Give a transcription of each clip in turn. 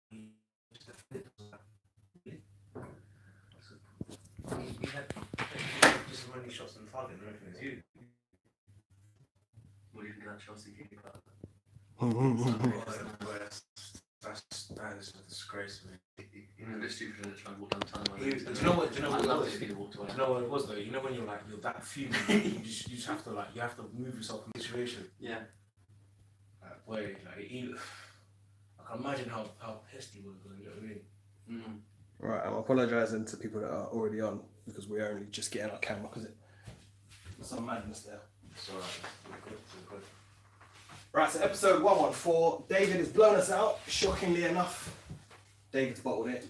He had just as many shots on target and everything as you. What do you think of that Chelsea keeper? That is a disgrace, man. You know, they're stupid and they're trying to walk down the tunnel. Do you know what? Do you know what it was? If he walked away. Do you know what it was though? You know when you're that fuming, you just have to you have to move yourself from the situation. Yeah. Wait, I can imagine how pissed he was. You know what I mean? Mm. Right, I'm apologising to people that are already on because we're only just getting our camera because there's some madness there. It's alright. We're good. Right, so episode 114, David has blown us out. Shockingly enough, David's bottled it.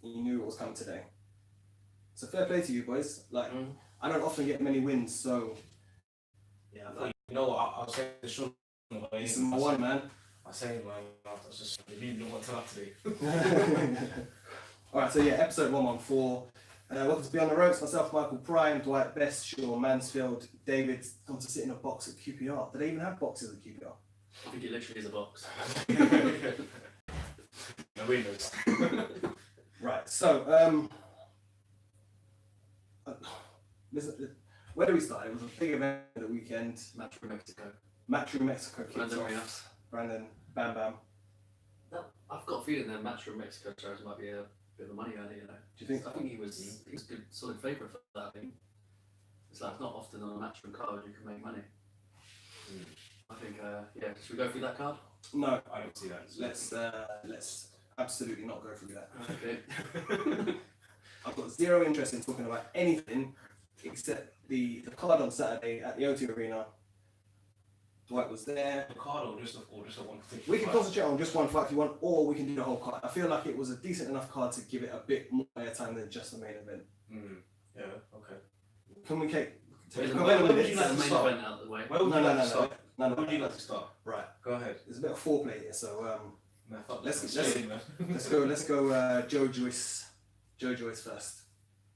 He knew it was coming today. So fair play to you boys. I don't often get many wins, so yeah. You know what? I'll say the short. This is my one, man. I say, man, I was just really don't want to up today. Alright, so yeah, episode 114. Welcome to Be on the Ropes. Myself, Michael Prime, Dwight Best, Sean Mansfield, David come to sit in a box at QPR. Do they even have boxes at QPR? I think it literally is a box. No windows. Right, so listen, where do we start? It was a big event at the weekend. Match for Mexico. Kicks off. Brandon, Bam Bam. I've got a feeling that match from Mexico shows might be a bit of a money earner, you know. Do you think? I think he was a good, solid favourite for that. I think it's not often on a match from card you can make money. I think, should we go through that card? No, I don't see that. Let's absolutely not go through that. Okay. I've got zero interest in talking about anything except the card on Saturday at the O2 Arena. Dwight was there. The card or just a one particular. We can concentrate on just one fight if you want, or we can do the whole card. I feel like it was a decent enough card to give it a bit more airtime than just the main event. Yeah, okay. Can we take? Where would you like the main event out of the way? Where would you like to start? No. Where would you like to start? Right. Go ahead. There's a bit of foreplay here, so let's go. Joe Joyce first.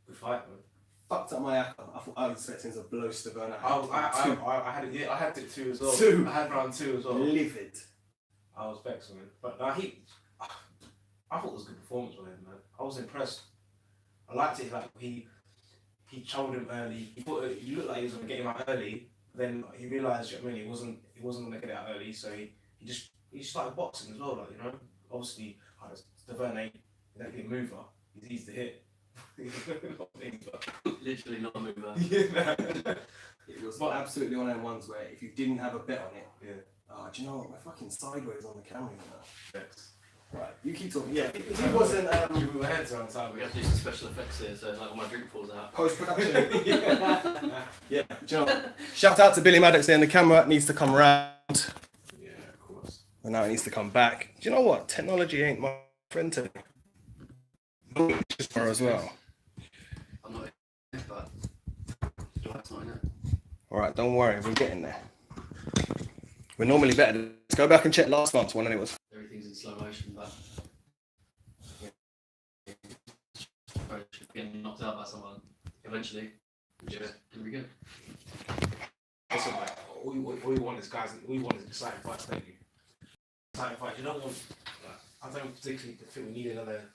Good fight, man. Fucked up my acca. I thought I was expecting to blow Stabona. I had it. Yeah, I had it too as well. I had round 2 as well. Livid. I was vexed, man. But I thought it was a good performance by him, man. I was impressed. I liked it. Like he chowed him early. He looked like he was gonna get him out early. Then he realised, you know what I mean, he wasn't gonna get it out early. So he just started boxing as well. Like, you know, obviously, Staverne, that big mover. He's easy to hit. Literally not a mover. Yeah. It was absolutely one of them ones where if you didn't have a bet on it, yeah. Oh, do you know what? We're fucking sideways on the camera now. Yes. Right, you keep talking. Yeah, he wasn't. We were heads on time. We have to do some special effects here, so like when my drink falls out. Post production. Yeah. Do you know what? Shout out to Billy Maddox there, and the camera needs to come round. Yeah, of course. And now it needs to come back. Do you know what? Technology ain't my friend today. As well. I'm not in it, but Dwight's not in it. Alright, don't worry, we're getting there. We're normally better. Let's go back and check last month's one, and it was. Everything's in slow motion, but getting knocked out by someone eventually. Yeah, it'll be good. Listen, like, all you want is guys. All you want is exciting fights, don't you? Exciting fights. You don't want. I don't particularly think we need another.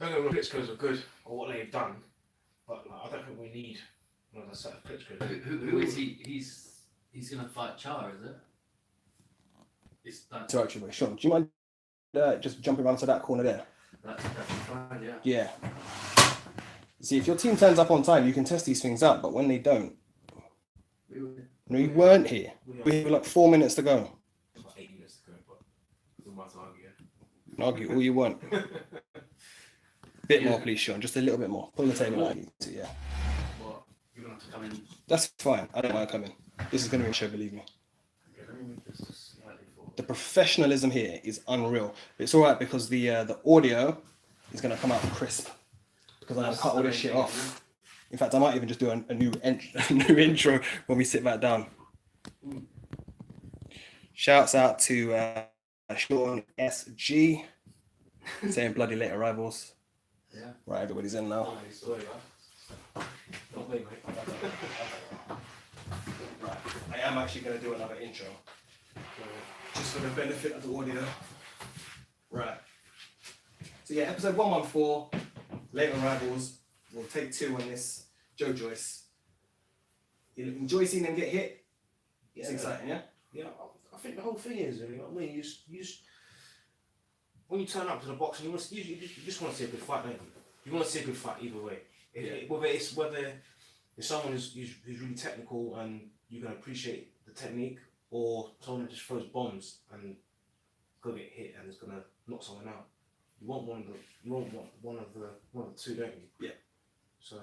I don't know if Klitschko's are good or what they've done, but I don't think we need another set of Klitschko. Who is he? He's gonna fight Char, is it? It's that. So actually, Sean, do you mind just jumping around to that corner there? That's fine, yeah. Yeah. See, if your team turns up on time, you can test these things out, but when they don't, we weren't here. We had like 4 minutes to go. About 8 minutes to go, but we might argue. Argue all you want. Bit more, please, Sean. Just a little bit more. Pull the table out. Yeah. What? You're gonna have to come in. That's fine. I don't mind coming. This is going to be a show, believe me. Okay, let me move this slightly forward. The professionalism here is unreal. But it's all right because the audio is going to come out crisp. Because I'm going to cut all this shit off. In fact, I might even just do a new intro when we sit back down. Shouts out to Sean SG saying bloody late arrivals. Yeah. Right, everybody's in now. Don't blame me. Right, I am actually going to do another intro. Just for the benefit of the audio. Right. So yeah, episode 114, late arrivals. We'll take 2 on this. Joyce. You enjoy seeing them get hit? It's exciting, yeah? Yeah, I think the whole thing is, you know what I mean? You just when you turn up to the boxing, you just want to see a good fight, don't you? You want to see a good fight either way. Whether it's someone who's really technical and you can appreciate the technique, or someone who just throws bombs and is gonna get hit and is gonna knock someone out. You want one of the two, don't you? Yeah. So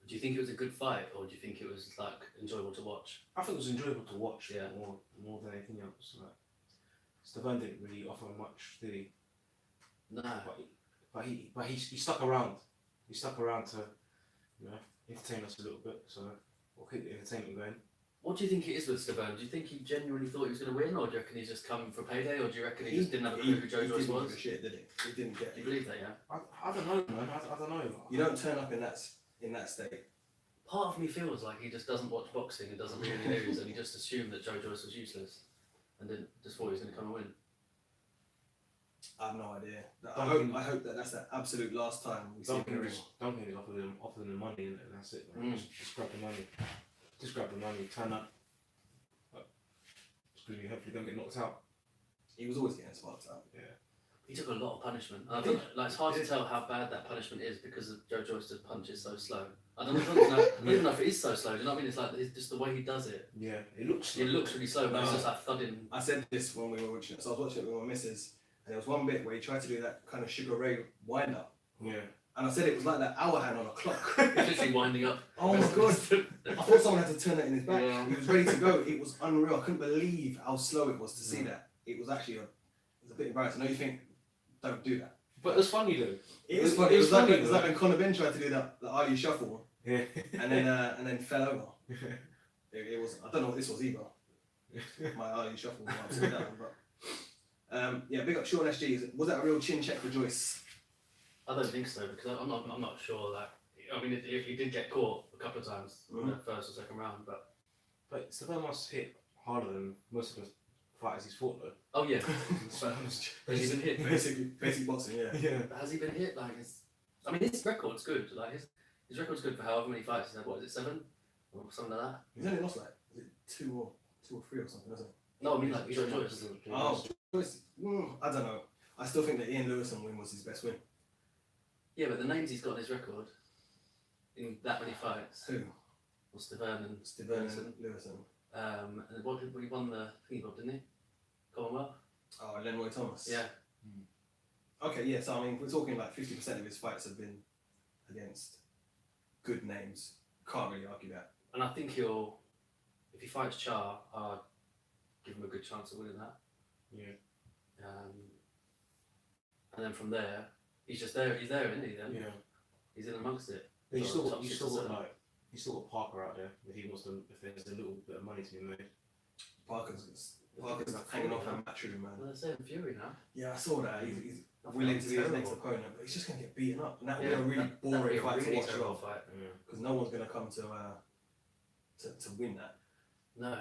do you think it was a good fight, or do you think it was like enjoyable to watch? I think it was enjoyable to watch. Yeah. More than anything else. Like, Stevan didn't really offer much, did he? No. But he stuck around. He stuck around to, you know, entertain us a little bit. So we'll keep the entertainment going. What do you think it is with Stevan? Do you think he genuinely thought he was going to win, or do you reckon he's just coming for payday, or do you reckon he just didn't have a clue who Joe Joyce was? He didn't give a shit, did he? He didn't get. Do you believe that? Yeah. I don't know, man. I don't know. You don't turn up in that state. Part of me feels like he just doesn't watch boxing and doesn't read any news, and he just assumed that Joe Joyce was useless, and then just thought he was going to come and win. I have no idea. I hope that that's the absolute last time we see him. Don't think offer them the money and that's it. Like, just grab the money. Just grab the money. Turn up. Hopefully don't get knocked out. He was always getting sparked out. Yeah. He took a lot of punishment. I think like it's hard to tell how bad that punishment is because of Joe Joyce's punch is so slow. I don't even know if it is so slow. Do you know what I mean? It's like it's just the way he does it. Yeah, it looks really slow, but it's just like thudding. I said this when we were watching it. So I was watching it with my missus, and there was one bit where he tried to do that kind of Sugar Ray wind up. Yeah. And I said it was like that hour hand on a clock. He's literally winding up. Oh my god! I thought someone had to turn it in his back. Yeah. He was ready to go. It was unreal. I couldn't believe how slow it was to see that. It was actually it was a bit embarrassing. No, you think, don't do that. But it was funny though. It is funny. It was like when Conor Ben tried to do the Ali shuffle. Yeah. And then fell over. It was. I don't know what this was either. My Ali shuffle was upside down. But yeah, big up Sean SG. Was that a real chin check for Joyce? I don't think so because I'm not sure that. I mean, he did get caught a couple of times in the first or second round, but Stevan must hit harder than most of the fighters he's fought though. oh yeah, has he been hit? Basic boxing, yeah. Yeah. Has he been hit? Like, I mean, his record's good. Like his record's good for however many fights he's had. What is it, 7 or something like that? He's only lost like is it 2 or 3 or something, isn't it? No, I mean like Joe Joyce. Oh, Joyce. I don't know. I still think the Ian Lewison win was his best win. Yeah, but the names he's got in his record in that many fights. Who? Well, Stevan and Lewison. And he won the thingy bob, didn't he? Commonwealth. Oh, Lenroy Thomas. Yeah. Okay, yeah. So I mean, we're talking like 50% of his fights have been against good names. Can't really argue that. And I think if he fights Char, I'd give him a good chance of winning that. Yeah. And then from there, he's just there. He's there, isn't he? Then Yeah. he's in amongst it. But you So still got Parker out there. If he wants to, if there's a little bit of money to be made. Parker's hanging off that matchroom, man. Well, they're saying Fury now. Yeah, I saw that. He's willing to be his next opponent, but he's just gonna get beaten up, and that would be a really boring fight to watch. Because no one's gonna come to win that. No.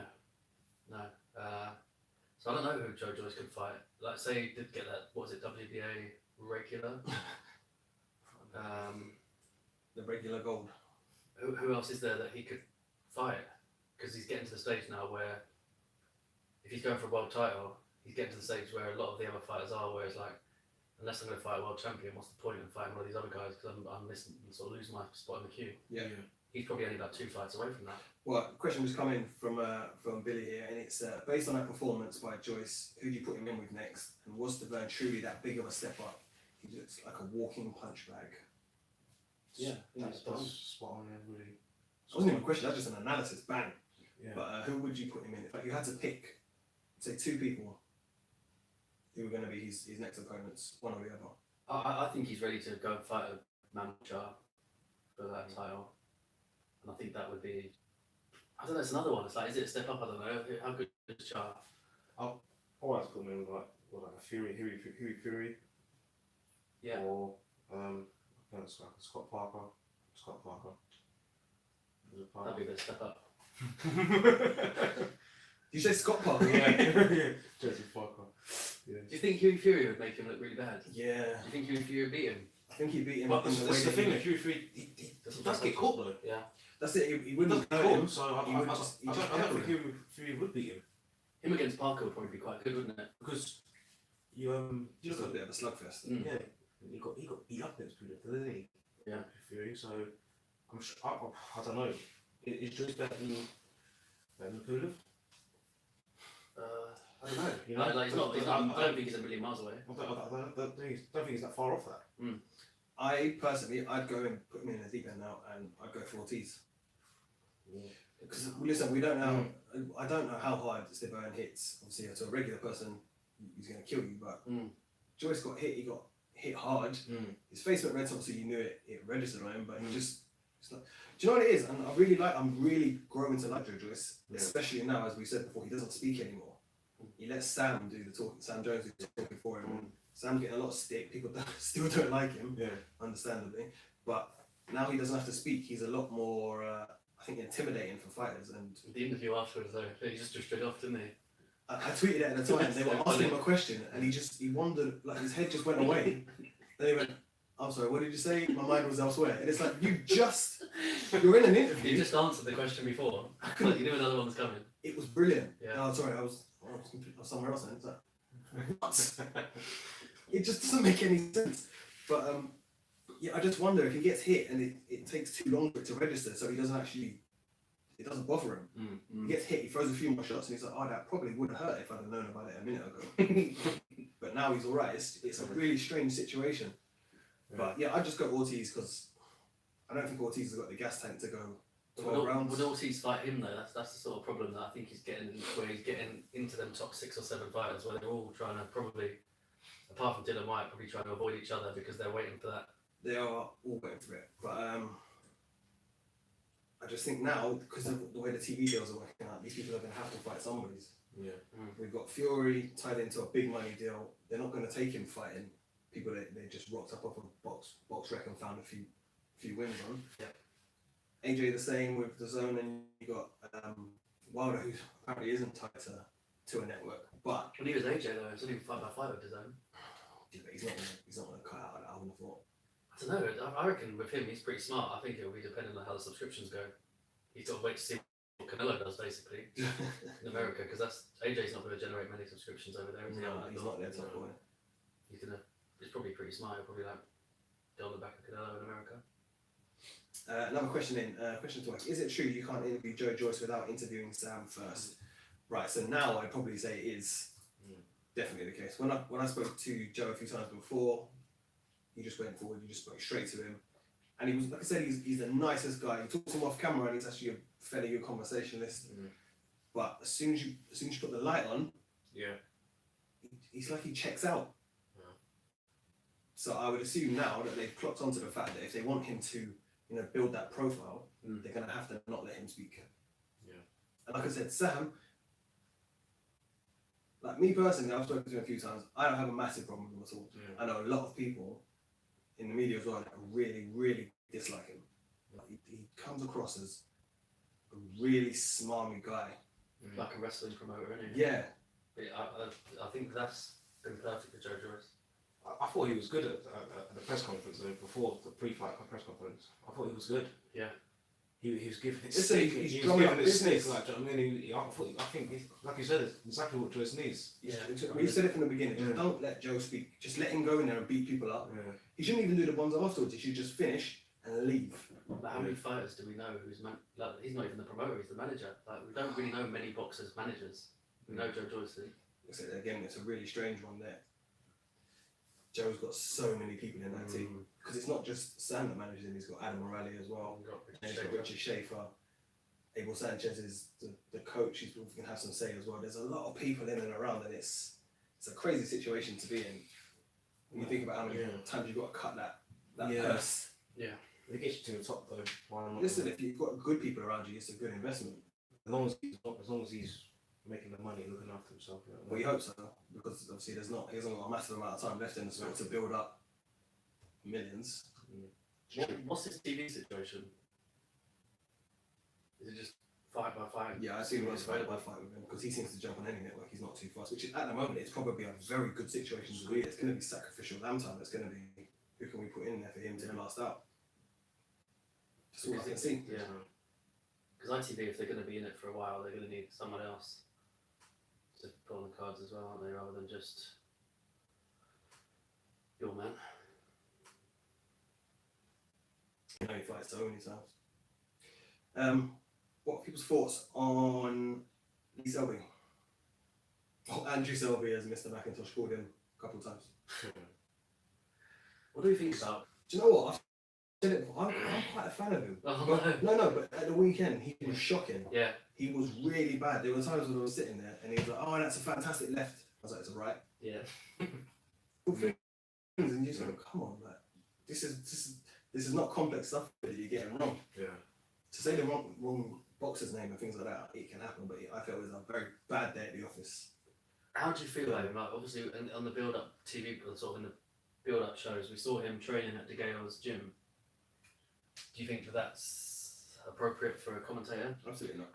So I don't know who Joe Joyce could fight. Like, say he did get that. What was it? WBA regular. The regular gold. Who else is there that he could fight? Because he's getting to the stage now where if he's going for a world title, he's getting to the stage where a lot of the other fighters are, where it's like, unless I'm going to fight a world champion, what's the point in fighting one of these other guys? Because I'm missing, sort of losing my spot in the queue. Yeah. He's probably only about 2 fights away from that. Well, a question was coming from Billy here, and it's based on that performance by Joyce. Who do you put him in with next? And was Stevan truly that big of a step up? He looks like a walking punch bag. Yeah, That's spot on there, really. It wasn't even a question. That's just an analysis. Bang. Yeah. But who would you put him in? If you had to pick, say 2 people who were going to be his next opponents, one or the other. I think he's ready to go and fight a Manchar for that title. And I think that would be, I don't know, it's another one. It's like, is it a step up? I don't know. How good is Char? I'll always put him in with like a Fury. Yeah. Or it's like Scott Parker. That'd be a bit of step up. You say Scott Parker? Yeah. Jesse Parker. Yeah. Do you think Huey Fury would make him look really bad? Yeah. Do you think Huey Fury would beat him? I think he'd beat him But in the way that's the that thing, that Huey Fury, he does get caught though. Yeah. That's it. He He wouldn't does hurt get him. caught, so I don't think Huey Fury would beat him. Him against Parker would probably be quite good, wouldn't it? Because you Just a bit of a slugfest. Mm. yeah, he got beat up against Fury, didn't he? Yeah. Fury, so I'm sure, I don't know. Is Joyce better than Pulev? I don't know. You know, Like, he's not, I don't think he's a million miles away. I don't think he's that far off that. I personally, I'd go and put him in the deep end now, and I'd go for Ortiz. Because listen, we don't know. I don't know how hard Steve Owen hits. Obviously, to a regular person, he's going to kill you. But Joyce got hit. He got hit hard. His face went red. So obviously, you knew it. It registered on him. But he just. It's like, do you know what it is? And I'm really growing to like Joyce, especially now, as we said before, he doesn't speak anymore. He lets Sam do the talking. Sam Jones do the talking for him. Sam's getting a lot of stick. People still don't like him, understandably. But now he doesn't have to speak. He's a lot more, I think, intimidating for fighters. And the interview afterwards, though, he just straight off, didn't he? I tweeted it at the time. They were asking him a question, and he wandered, like his head just went away. Then he went, "I'm sorry, what did you say? My mind was elsewhere." And it's like you're in an interview. You just answered the question before. Like, you knew another one was coming. It was brilliant. Yeah. Oh, sorry, I was somewhere else. Then. It's like, it just doesn't make any sense. But I just wonder if he gets hit and it takes too long for it to register, so he doesn't actually, it doesn't bother him. He gets hit, he throws a few more shots, and he's like, "Oh, that probably would have hurt if I'd have known about it a minute ago." But now he's all right. It's a really strange situation. But I just go Ortiz because I don't think Ortiz has got the gas tank to go 12 rounds. Would Ortiz fight him though? That's the sort of problem that I think he's getting, where he's getting into them top 6 or 7 fighters where they're all trying to probably, apart from Dylan White, probably trying to avoid each other because they're waiting for that. They are all waiting for it. But I just think now, because of the way the TV deals are working out, these people are going to have to fight somebody's. We've got Fury tied into a big money deal. They're not going to take him fighting people that they just rocked up off a box rec and found a few wins on. AJ the same with the zone, and you got Wilder, who apparently isn't tied to a network. But when he was AJ though, it's only 5x5 with his own. He's not going to cut out of that, I wouldn't have thought. I don't know. I reckon with him, he's pretty smart. I think it'll be depending on how the subscriptions go. He's got to wait to see what Canelo does, basically, in America, because AJ's not going to generate many subscriptions over there. No, he's not their top boy. It's probably pretty smart. He'll probably go on the back of Canelo in America. Another question question to Mike. Is it true you can't interview Joe Joyce without interviewing Sam first? Right, so now I'd probably say it is definitely the case. When I spoke to Joe a few times before, he just went forward, you just spoke straight to him. And he was, like I said, he's the nicest guy. You talk to him off camera and he's actually a fairly good conversationalist. But as soon as you put the light on, he's like he checks out. So I would assume now that they've clocked onto the fact that if they want him to, build that profile, they're going to have to not let him speak. And like I said, Sam, like me personally, I've spoken to him a few times. I don't have a massive problem with him at all. I know a lot of people in the media as well that really, really dislike him. Like, he comes across as a really smarmy guy. Like a wrestling promoter, isn't he? Yeah. I think that's been perfect for Joe Joyce. I thought he was good at the press conference before the pre-fight press conference. I thought he was good. Yeah. He was giving it Listen, stick. he's He was drumming giving up it stick. business. Like, do you know what I mean? I think, like you said, it's exactly what Joyce needs. Yeah. We said it from the beginning. Just don't let Joe speak. Just let him go in there and beat people up. He shouldn't even do the bonds afterwards. He should just finish and leave. But how many fighters do we know who's he's not even the promoter, he's the manager. Like, we don't really know many boxers' managers. We know Joe Joyce. So again, it's a really strange one there. Joe's got so many people in that team because it's not just Sam that manages him. He's got Adam Morelli as well. He's got Richard Schaefer. Abel Sanchez is the coach. He's going to have some say as well. There's a lot of people in and around, and it's a crazy situation to be in. When you think about how many times you've got to cut that purse. Yeah. It gets you to the top though. Why not? Listen, if you've got good people around you, it's a good investment. As long as he's making the money and looking after himself. Well, you hope so, because obviously he hasn't got a massive amount of time left in the sport to build up millions. What's his TV situation? Is it just fight by fight. Yeah, I see him as fight by fight with him because he seems to jump on any network. He's not too fast, which is, at the moment it's probably a very good situation to be. It's going to be sacrificial lamb time. It's going to be who can we put in there for him to blast out. Just all I can see. Yeah. Because ITV, if they're going to be in it for a while, they're going to need someone else to put on the cards as well, aren't they? Rather than just your man. You know, he fights so many times. What are people's thoughts on Lee Selby? Oh, Andrew Selby, as Mr. McIntosh called him a couple of times. What do you think about? Do you know what? I'm quite a fan of him. Oh, No, but at the weekend he was shocking. Yeah. He was really bad. There were times when I was sitting there and he was like, "Oh, that's a fantastic left." I was like, "It's a right." Yeah. Good things, and you just go, "Come on, like, this is not complex stuff that you're getting wrong." Yeah. To say the wrong boxer's name and things like that, it can happen. But I felt it was a very bad day at the office. How do you feel about him? Like, obviously, on the build-up TV, sort of in the build-up shows, we saw him training at Degale's gym. Do you think that that's appropriate for a commentator? Absolutely not.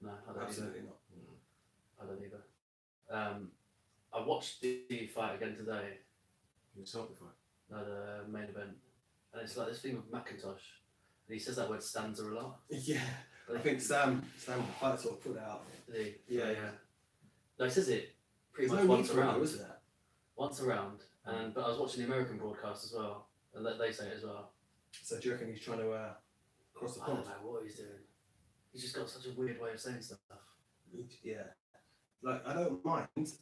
No, I don't Absolutely either. not. I don't either. I watched the fight again today. You Selby fight. No, the main event, and it's like this thing with McIntosh, and he says that word stanza a lot. Yeah, I think Sam the fight sort of put that out. Yeah. No, he says it pretty There's much no once need for it, around. is there? Once around, but I was watching the American broadcast as well, and they say it as well. So do you reckon he's trying to cross the I pond? don't know what he's doing. He's just got such a weird way of saying stuff. Yeah. Like, I don't mind. He's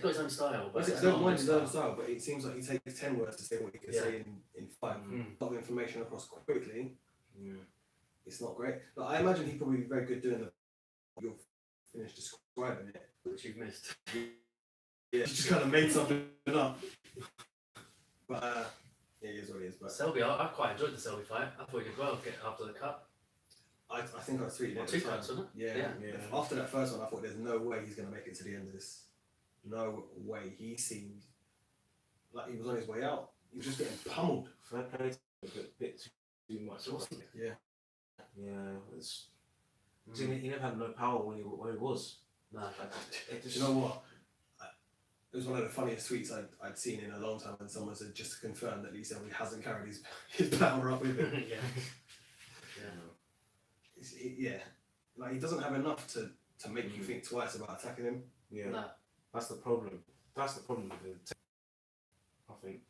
got his own style, but I it's don't not mind his his own style, but it seems like he takes 10 words to say what he can say in 5. A lot of information across quickly. Yeah. It's not great. But I imagine he'd probably be very good doing you'll finish describing it. which you've missed. Yeah, he just kind of made something up. But it is what it is. But Selby, I quite enjoyed the Selby fight. I thought he did well after the cut. I think I tweeted it. 2 cuts, wasn't it? Yeah. After that first one, I thought there's no way he's going to make it to the end of this. No way. He seemed like he was on his way out. He was just getting pummeled. Fair play, a bit too much. So wasn't it? Yeah. Yeah, it's. He never had no power when he was. No. It just, Do you know what? It was one of the funniest tweets I'd seen in a long time when someone said just to confirm that Lee Selby hasn't carried his power up with him. Yeah. Yeah. Like he doesn't have enough to make you think twice about attacking him. Yeah. No. That's the problem. That's the problem with him. I think.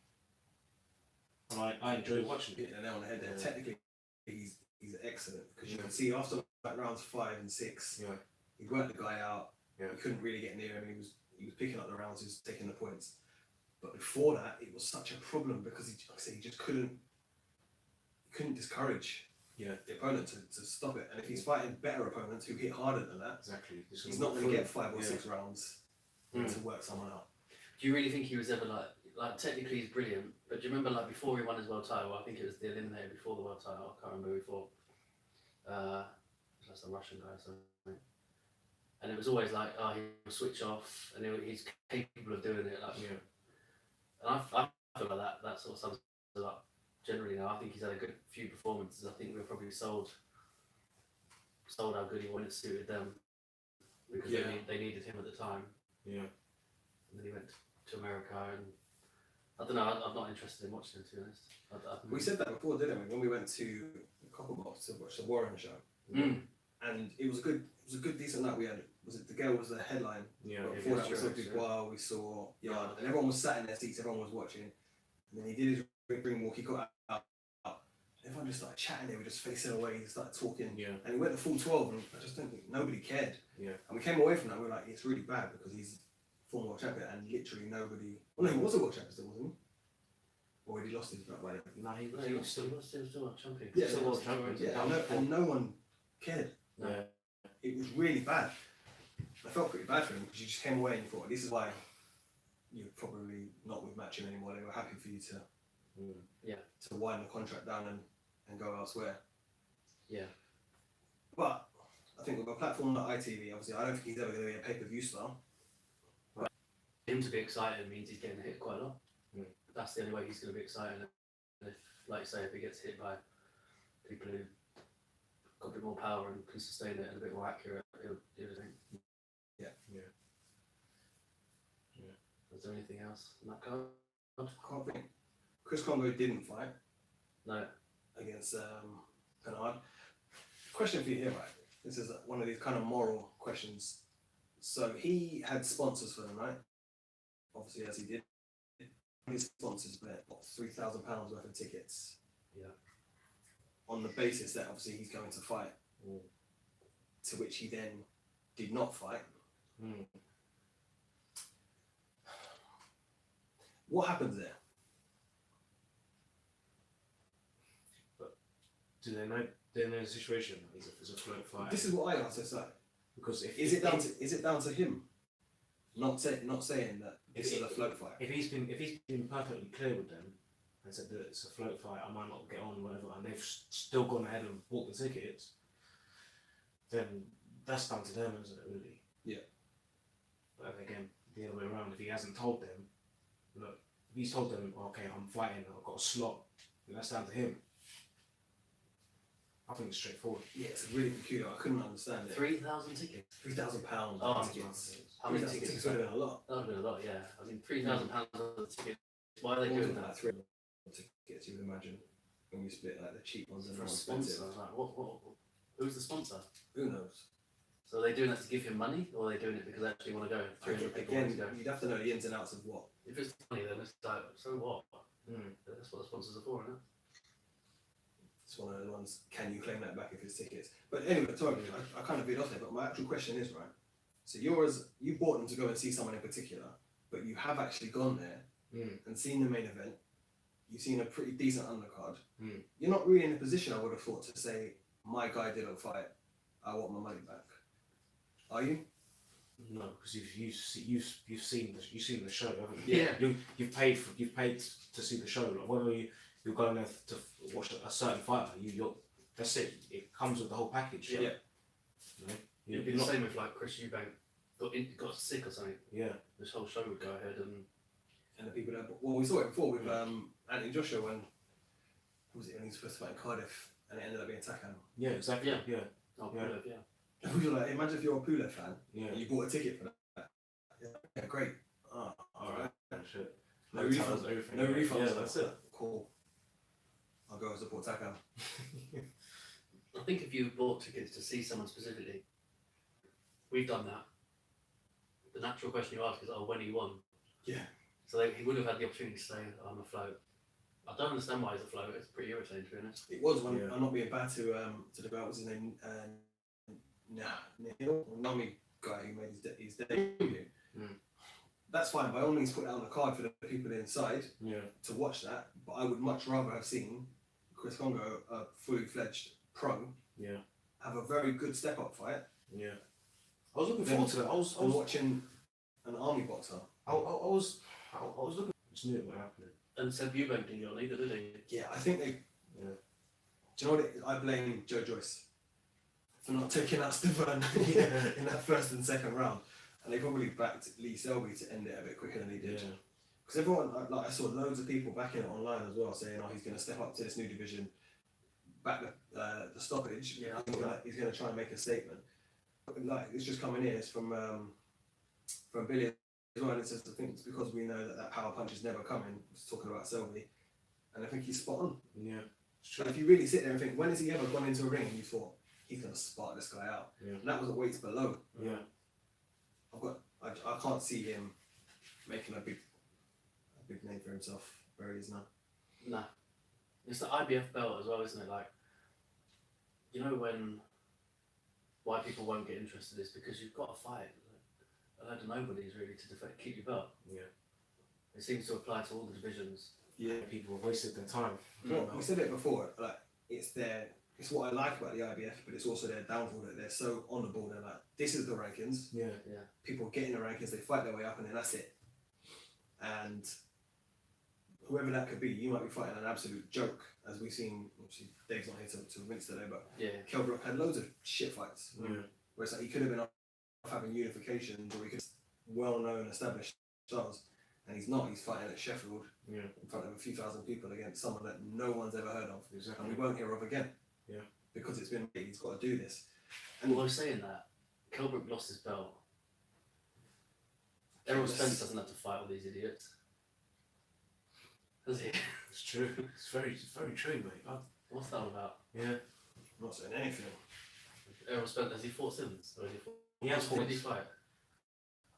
And I enjoy watching it. Hitting the nail on the head there. Technically, he's excellent because you can see after like rounds 5 and 6, he worked the guy out. Yeah. He couldn't really get near him. He was picking up the rounds. He was taking the points. But before that, it was such a problem because he just couldn't discourage the opponent to stop it. And if he's fighting better opponents who hit harder than that, Exactly. he's not going to get 5 or 6 rounds to work someone out. Do you really think he was ever like technically he's brilliant, but do you remember like before he won his world title, I think it was the eliminator before the world title, I can't remember who he fought. That's a Russian guy or something. And it was always like, oh, he'll switch off and he's capable of doing it. Like, and I feel like that sort of sums it up generally now. I think he's had a good few performances. I think we're probably sold how good he wanted to suited them because they needed him at the time. Yeah. And then he went to America and I don't know, I'm not interested in watching him to be honest. We said that before, didn't we? When we went to Copperbox to watch the Warren show. And it was a good decent night we had. Was it Degale was the headline? Yeah. But before that we saw Dubois, we saw Yard, and everyone was sat in their seats, everyone was watching. And then he did his ring walk, he got out. Everyone just started chatting, they were just facing away, he started talking. Yeah. And he went to full 12 and I just don't think nobody cared. Yeah. And we came away from that, we were like, it's really bad because he's former world champion and literally nobody. Well, no, he was a world champion still, wasn't he? Or had he lost his belt by then? No, he was still a champion. Yeah, still world champion. Yeah, and no one cared. No. It was really bad. I felt pretty bad for him because you just came away and you thought, this is why you're probably not with Matchhim anymore. They were happy for you to wind the contract down and go elsewhere. Yeah. But I think with a platform like ITV, obviously, I don't think he's ever going to be a pay-per-view star. For him to be excited means he's getting hit quite a lot. That's the only way he's going to be excited. And if, like you say, if he gets hit by people who got a bit more power and can sustain it and a bit more accurate, he'll do anything. Yeah. Is there anything else in that card? I can't think. Chris Congo didn't fight No. against Bernard. Question for you here, right? This is one of these kind of moral questions. So he had sponsors for them, right? Obviously, as he did. His sponsors bet £3,000 worth of tickets. Yeah. On the basis that obviously he's going to fight. To which he then did not fight. What happens there? Do they know they're in a situation? It's a float fight. This is what I asked. It's like, Because is it down to him? Not saying that this is a float fight. If he's been perfectly clear with them and said that it's a float fight, I might not get on, whatever, and they've still gone ahead and bought the tickets, then that's down to them, isn't it? Really? Yeah. But again, the other way around. If he hasn't told them, look, if he's told them, okay, I'm fighting, I've got a slot, then that's down to him. I think it's straightforward. Yeah, it's really peculiar. I couldn't understand it. 3,000 tickets. £3,000 Oh, tickets. How many 3,000 tickets? would have been a lot. That would have been a lot, yeah. I mean, £3,000 of tickets. Why are they doing that? Like 3,000 tickets, you would imagine, when you split like the cheap ones and For the a more sponsor. expensive. Like, who's the sponsor? Who knows? So are they doing that to give him money, or are they doing it because they actually want to go? 300 people want Again, to go. you'd have to know the ins and outs of what. If it's money, then it's like, so what? That's what the sponsors are for, isn't it? It's one of those ones, can you claim that back if it's tickets? But anyway, sorry, I kind of beat off there, but my actual question is, right, so you bought them to go and see someone in particular, but you have actually gone there and seen the main event, you've seen a pretty decent undercard, you're not really in a position, I would have thought, to say, my guy didn't fight, I want my money back. Are you? No, because you've seen the show, haven't you? Yeah. You've paid to see the show. Like whether you're going there to watch a certain fighter, that's it. It comes with the whole package. Yeah. You know? It'd be the same if like Chris Eubank got sick or something. Yeah. This whole show would go ahead And the people that, well, we saw it before with Anthony Joshua when he was supposed to fight in Cardiff and it ended up being Takam. Yeah, exactly. Yeah. Oh, Yeah. yeah. And we were like, imagine if you're a Pulev fan, Yeah. and you bought a ticket for that. Yeah, great. Oh, alright. Shit. No refunds, everything. no refunds. Yeah, that's it. Cool. I'll go support Takam. I think if you bought tickets to see someone specifically, we've done that. The natural question you ask is, when he won. Yeah. So he would have had the opportunity to say, I'm afloat. I don't understand why he's afloat. It's pretty irritating, to be honest. It was when I'm not being bad to the guy, what's his name? Neil, Nami guy who made his debut. That's fine. By all means, put that on the card for the people inside to watch that. But I would much rather have seen Chris Congo, a fully fledged pro, have a very good step up fight. Yeah. I was looking forward to that. I was watching an army boxer. I was looking. Just knew it would happen. And said Eubank didn't get on either, did he? Yeah, I think they. Yeah. Do you know what? I blame Joe Joyce for not taking out Stefan in that first and second round, and they probably backed Lee Selby to end it a bit quicker than he did. Because everyone, like I saw loads of people backing it online as well, saying, "Oh, he's going to step up to this new division, back the stoppage. Yeah, he's going to try and make a statement." But, like it's just coming in. It's from Billy as well. And it says, "I think it's because we know that power punch is never coming." He's talking about Selby, and I think he's spot on. Yeah. But if you really sit there and think, when has he ever gone into a ring and you thought he's going to spark this guy out? Yeah. And that was at weights below. Yeah. I can't see him making a big name for himself where he is now. Nah. It's the IBF belt as well, isn't it? Like, you know why people won't get interested is because you've got to fight. A load of nobodies really to keep your belt. Yeah. It seems to apply to all the divisions. Yeah. People have wasted their time. Well, we said it before, like it's what I like about the IBF, but it's also their downfall that they're so on the ball. They're like, this is the rankings. Yeah. People get in the rankings, they fight their way up, and then that's it. And whoever that could be, you might be fighting an absolute joke, as we've seen. Obviously, Dave's not here to rinse today, but Kell Brook had loads of shit fights. Yeah. Where it's like he could have been off having unifications, or he could well-known, established stars, and he's not. He's fighting at Sheffield in front of a few thousand people against someone that no one's ever heard of, Exactly. and we won't hear of again. Yeah. because it's been made, he's got to do this. And Although saying that, Kilbrook lost his belt. Errol Spence doesn't have to fight all these idiots. Does he? It's true. It's very true, mate. What's that all about? Yeah. I'm not saying anything. Errol Spence, has he fought since? Or has he fought? He has Who fought. did he fight?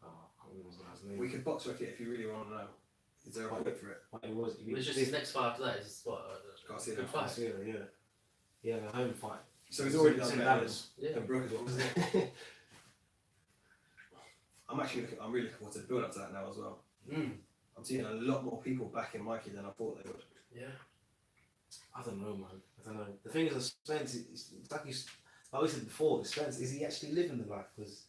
Oh, I can't remember his name. We could box work it if you really want to know. Is there a point for it? What it was. Well, it's just his next fight after that is what? Garcia. Good fight. Yeah. Yeah, the home fight. So he's already It's done in better Dallas. Yeah. than Brooke, wasn't it? I'm really looking forward to the build up to that now as well. I'm seeing a lot more people backing Mikey than I thought they would. Yeah. I don't know, man. I don't know. The thing is, Spence, it's like like we said before, Spence, is he actually living the life? Because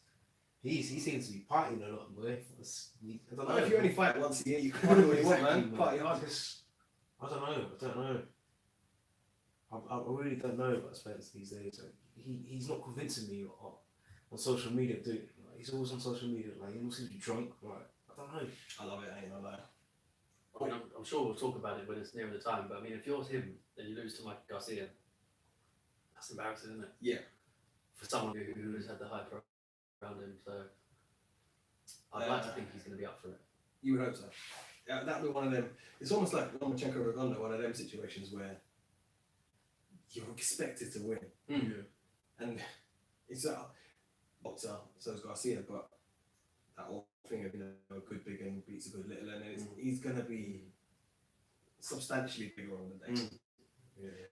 he seems to be partying a lot, boy. I don't know. If you only fight once a year, you can party what you want, Exactly, man. Party hard. I don't know. I really don't know about Spence these days. Like, he's not convincing me on social media, dude. Like, he's always on social media. Like, he always seems to be drunk. Like, I don't know. I love it, I ain't gonna lie. I mean, I'm sure we'll talk about it when it's nearer the time, but I mean, if you're him, then you lose to Mike Garcia. That's embarrassing, isn't it? Yeah. For someone who has had the hype around him, so I'd like to think he's going to be up for it. You would hope so. Yeah, that'd be one of them. It's almost like Lomachenko-Rigondeaux, one of them situations where you're expected to win. And it's a boxer, so is Garcia, but that whole thing of, a good big and beats a good little, and he's going to be substantially bigger on the day. Yeah.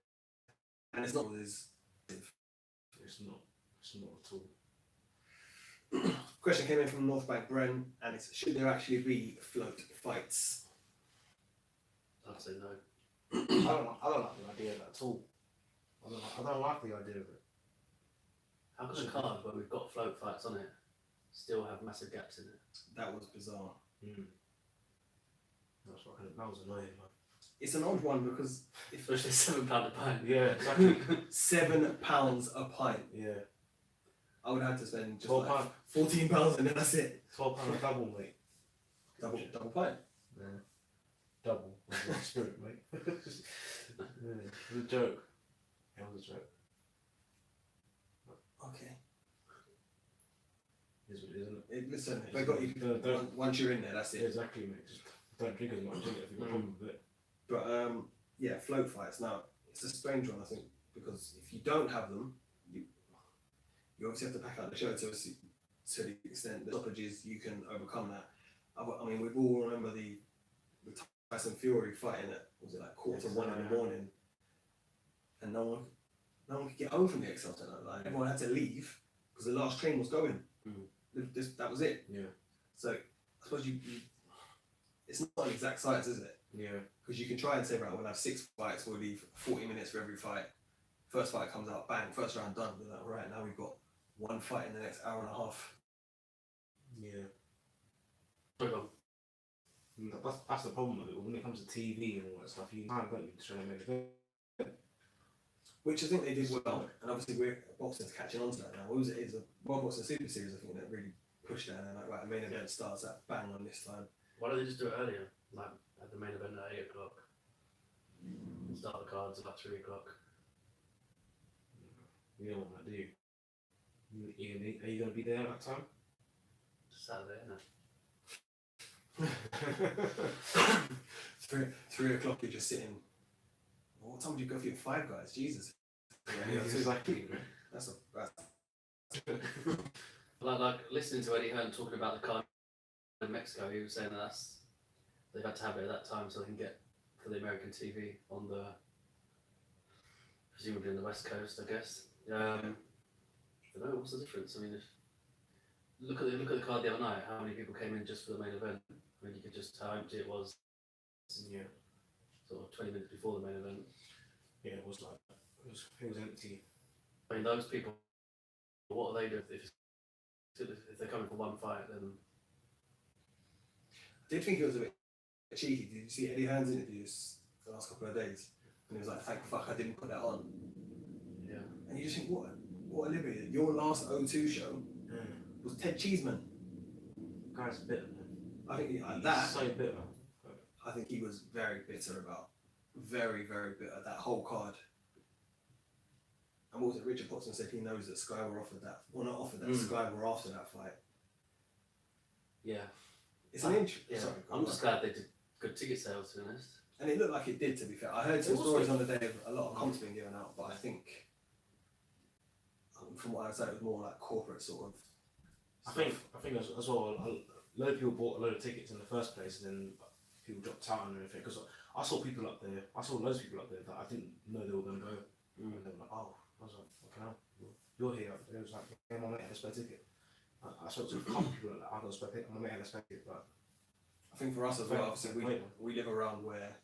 And it's not his. It's not at all. Question came in from North Bank Bren, and it's: should there actually be float fights? I'd say no. I don't like the idea of that at all. I don't like the idea of it. How can a card where we've got float fights on it still have massive gaps in it? That was bizarre. That was annoying, man. It's an odd one because if Especially £7 a pint. Yeah, exactly. £7 a pint, Yeah. I would have to spend just £12. like £14 and then that's it. £12 a double, mate. Double pint. Yeah. Double. Was the spirit, mate. Yeah. It was a joke. It was a joke. Okay. It is what it is, isn't it? Listen, if they got you, once you're in there, that's Yeah, it. exactly, mate. Just don't drink as much, drink it if you've got a problem with it. But yeah, float fights. Now, it's a strange one, I think, because if you don't have them, you obviously have to pack out the show to the extent that stoppages you can overcome that. I mean, we all remember the Tyson Fury fighting at, was it like 1:45 in the morning, and no one could get home from the Excel Centre. Like, everyone had to leave because the last train was going. That was it. Yeah. So I suppose it's not an exact science, is it? Yeah. Because you can try and say, right, we'll have 6 fights, we'll leave 40 minutes for every fight. First fight comes out, bang, first round done. We're like, right, now we've got one fight in the next hour and a half. Yeah. Well, That's the problem with it. When it comes to TV and all that stuff, you can't don't show them anything. Which I think they did well, and obviously boxing's catching on to that now. What was it? It's a World Boxing Super Series, I think, that really pushed that. And like, right, the main event starts at bang on this time. why don't they just do it earlier? Like at the main event at 8 o'clock. Start the cards at like 3 o'clock. You don't want that, do you? Are you going to be there at that time? Saturday, isn't it? 3 o'clock, you're just sitting. What time do you go for your Five Guys? Jesus. Yeah, exactly. That's Like listening to Eddie Hearn talking about the card in Mexico, he was saying that they've had to have it at that time so they can get for the American TV on the presumably on the West Coast, I guess. I don't know, what's the difference? I mean, look at the card the other night. How many people came in just for the main event? I mean, you could just how empty it was. Yeah. Sort of 20 minutes before the main event. Yeah, it was like it was empty. I mean, those people, what are they doing if they're coming for one fight? Then I did think it was a bit cheeky. Did you see Eddie Hearn's interviews the last couple of days? And he was like, thank fuck I didn't put that on. yeah, And you just think, what a liberty. Your last O2 show was Ted Cheeseman. Guy's bitter, man. I think He's so bitter. I think he was very bitter about, very, very bitter, that whole card. And what was it? Richard Potson said he knows that Sky were offered that, or not offered that. Sky were after that fight. Yeah. It's an inch. Yeah. Sorry, I'm just glad they did good ticket sales, to be honest. And it looked like it did, to be fair. I heard some stories on the day of a lot of comps being given out, but I think, from what I said, it was more like corporate sort of. I think as well. A load of people bought a load of tickets in the first place, and then people dropped out and everything. Because I saw people up there. I saw loads of people up there that I didn't know they were going to go. And they were like, "Oh," I was like, "Okay, now you're here." It was like, "Yeah, my mate had a spare ticket." I spoke to a couple of people like, "I got a spare ticket." My mate had a spare ticket, but I think for us as well, obviously we live around where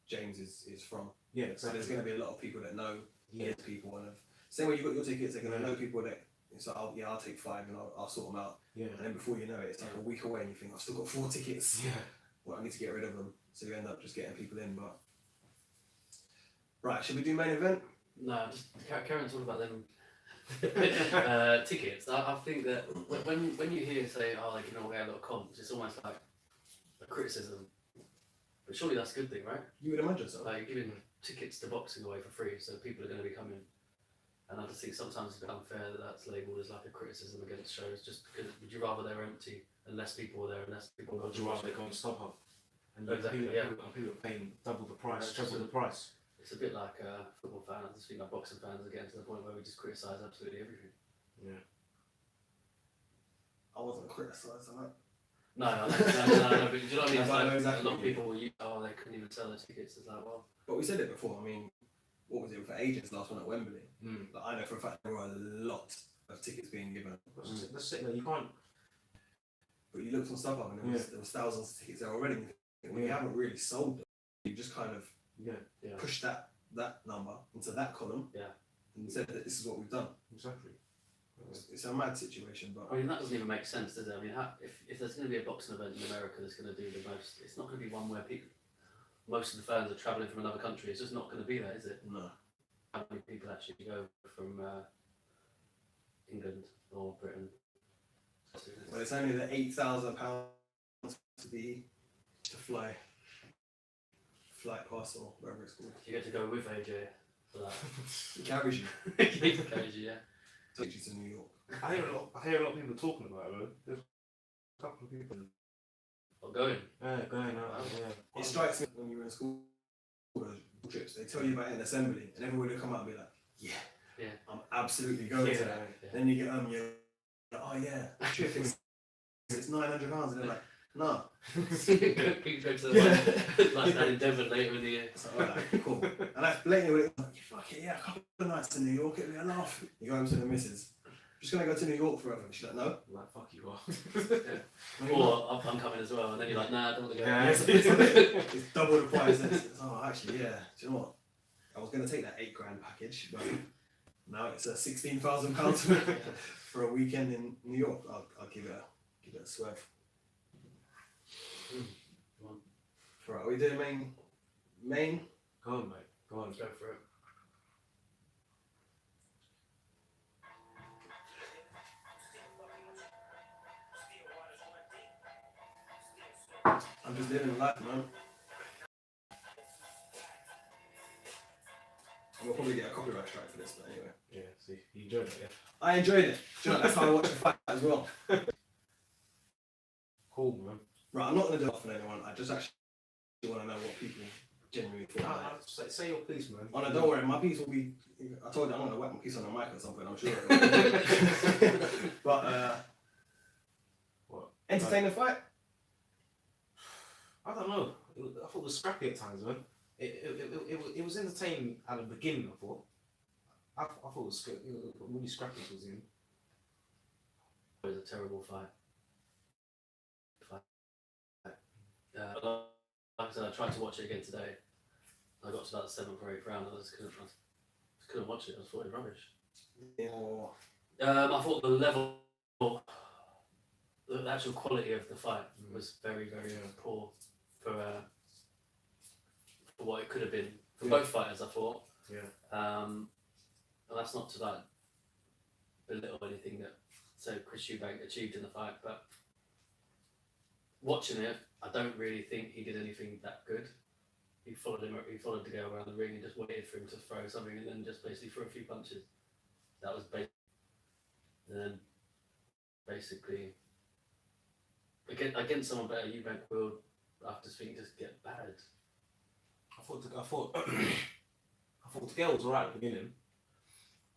James is from. Yeah, So there's going to be a lot of people that know his people, and same way you got your tickets, they're going to know people that. So I'll take 5 and I'll sort them out. Yeah. And then before you know it, it's like a week away, and you think I've still got 4 tickets. Yeah. Well, I need to get rid of them. So you end up just getting people in. But right, should we do main event? No, just carry on talking about them tickets. I think that when you hear say, "Oh, they can all get a lot of comps," it's almost like a criticism. But surely that's a good thing, right? You would imagine so. Like you're giving tickets to boxing away for free, so people are going to be coming. And I just think sometimes it's a bit unfair that that's labelled as like a criticism against shows. Just because, would you rather they're empty and less people are there and less people Or go would you rather they go on StubHub? And Exactly, people are paying double the price, triple the price. It's a bit like football fans. I just think like boxing fans are getting to the point where we just criticise absolutely everything. Yeah. I wasn't criticised on that. No, but do you know what I mean? It's I know like, exactly a lot of what you people will use, they couldn't even sell their tickets. It's like, well. But we said it before. I mean, what was it for ages? Last one at Wembley. Mm. Like, I know for a fact there were a lot of tickets being given. That's it. You can't. But you looked on StubHub and there was thousands of tickets there already. We haven't really sold them. You just kind of pushed that number into that column. Yeah. And said that this is what we've done. Exactly. It's a mad situation, but I mean, that doesn't even make sense, does it? I mean, if there's going to be a boxing event in America that's going to do the most, it's not going to be one where most of the fans are travelling from another country. It's just not going to be that, is it? no. How many people actually go from England or Britain? Well, it's only the £8,000 to fly flight pass or whatever it's called. You get to go with AJ for that. He carries you. He carries you, yeah. Takes you to New York. I hear a lot of people talking about it, though. There's a couple of people. Or going. Yeah, going out. Yeah. It strikes me when you were in school, those trips, they tell you about it in assembly, and everybody will come out and be like, yeah, I'm absolutely going to that. Yeah. Then you get home, you're like, oh yeah, the trip is it's £900, and they're like, no. You go to the like that in Devon later in the year. So, alright, cool. And that's blatantly what like, fuck it, yeah, a couple of nights to New York, it'll be a laugh. You go home to the missus. Just gonna go to New York forever. She's like, no. I'm like, fuck you are. Or I'm coming as well, and then you're like, nah, I don't want to go. Yeah. It's double the price. Oh, actually, yeah. Do you know what? I was gonna take that £8,000 package, but now it's £16,000 for a weekend in New York. I'll give it a swerve. Right, are we doing main? Go on, mate. Go on. Go for it. I'm just living life, man. We'll probably get a copyright strike for this, but anyway. Yeah, see, you enjoyed it, yeah? I enjoyed it. Do you know, that's how I watch the fight as well. Cool, man. Right, I'm not going to do it for anyone. I just actually want to know what people genuinely thought about it. Say your piece, man. Oh no, don't worry, my piece will be. I told you I'm going to whack my piece on the mic at some point, I'm sure. But, What? entertain the fight? I don't know. I thought it was scrappy at times, man. It was entertaining at the beginning, I thought. I thought it was really scrappy towards the end. It was a terrible fight. Like I said, I tried to watch it again today. I got to about the 7th or 8th round, I just couldn't watch it. I thought it was rubbish. Or I thought the level, the actual quality of the fight was very, very poor for what it could have been for both fighters. I thought. Yeah. And that's not to like belittle anything that Chris Eubank achieved in the fight, but watching it, I don't really think he did anything that good. He followed Degale around the ring and just waited for him to throw something, and then just basically threw a few punches. That was basically. And then basically against someone better, Eubank will after things just get bad. I thought Degale was alright at the beginning.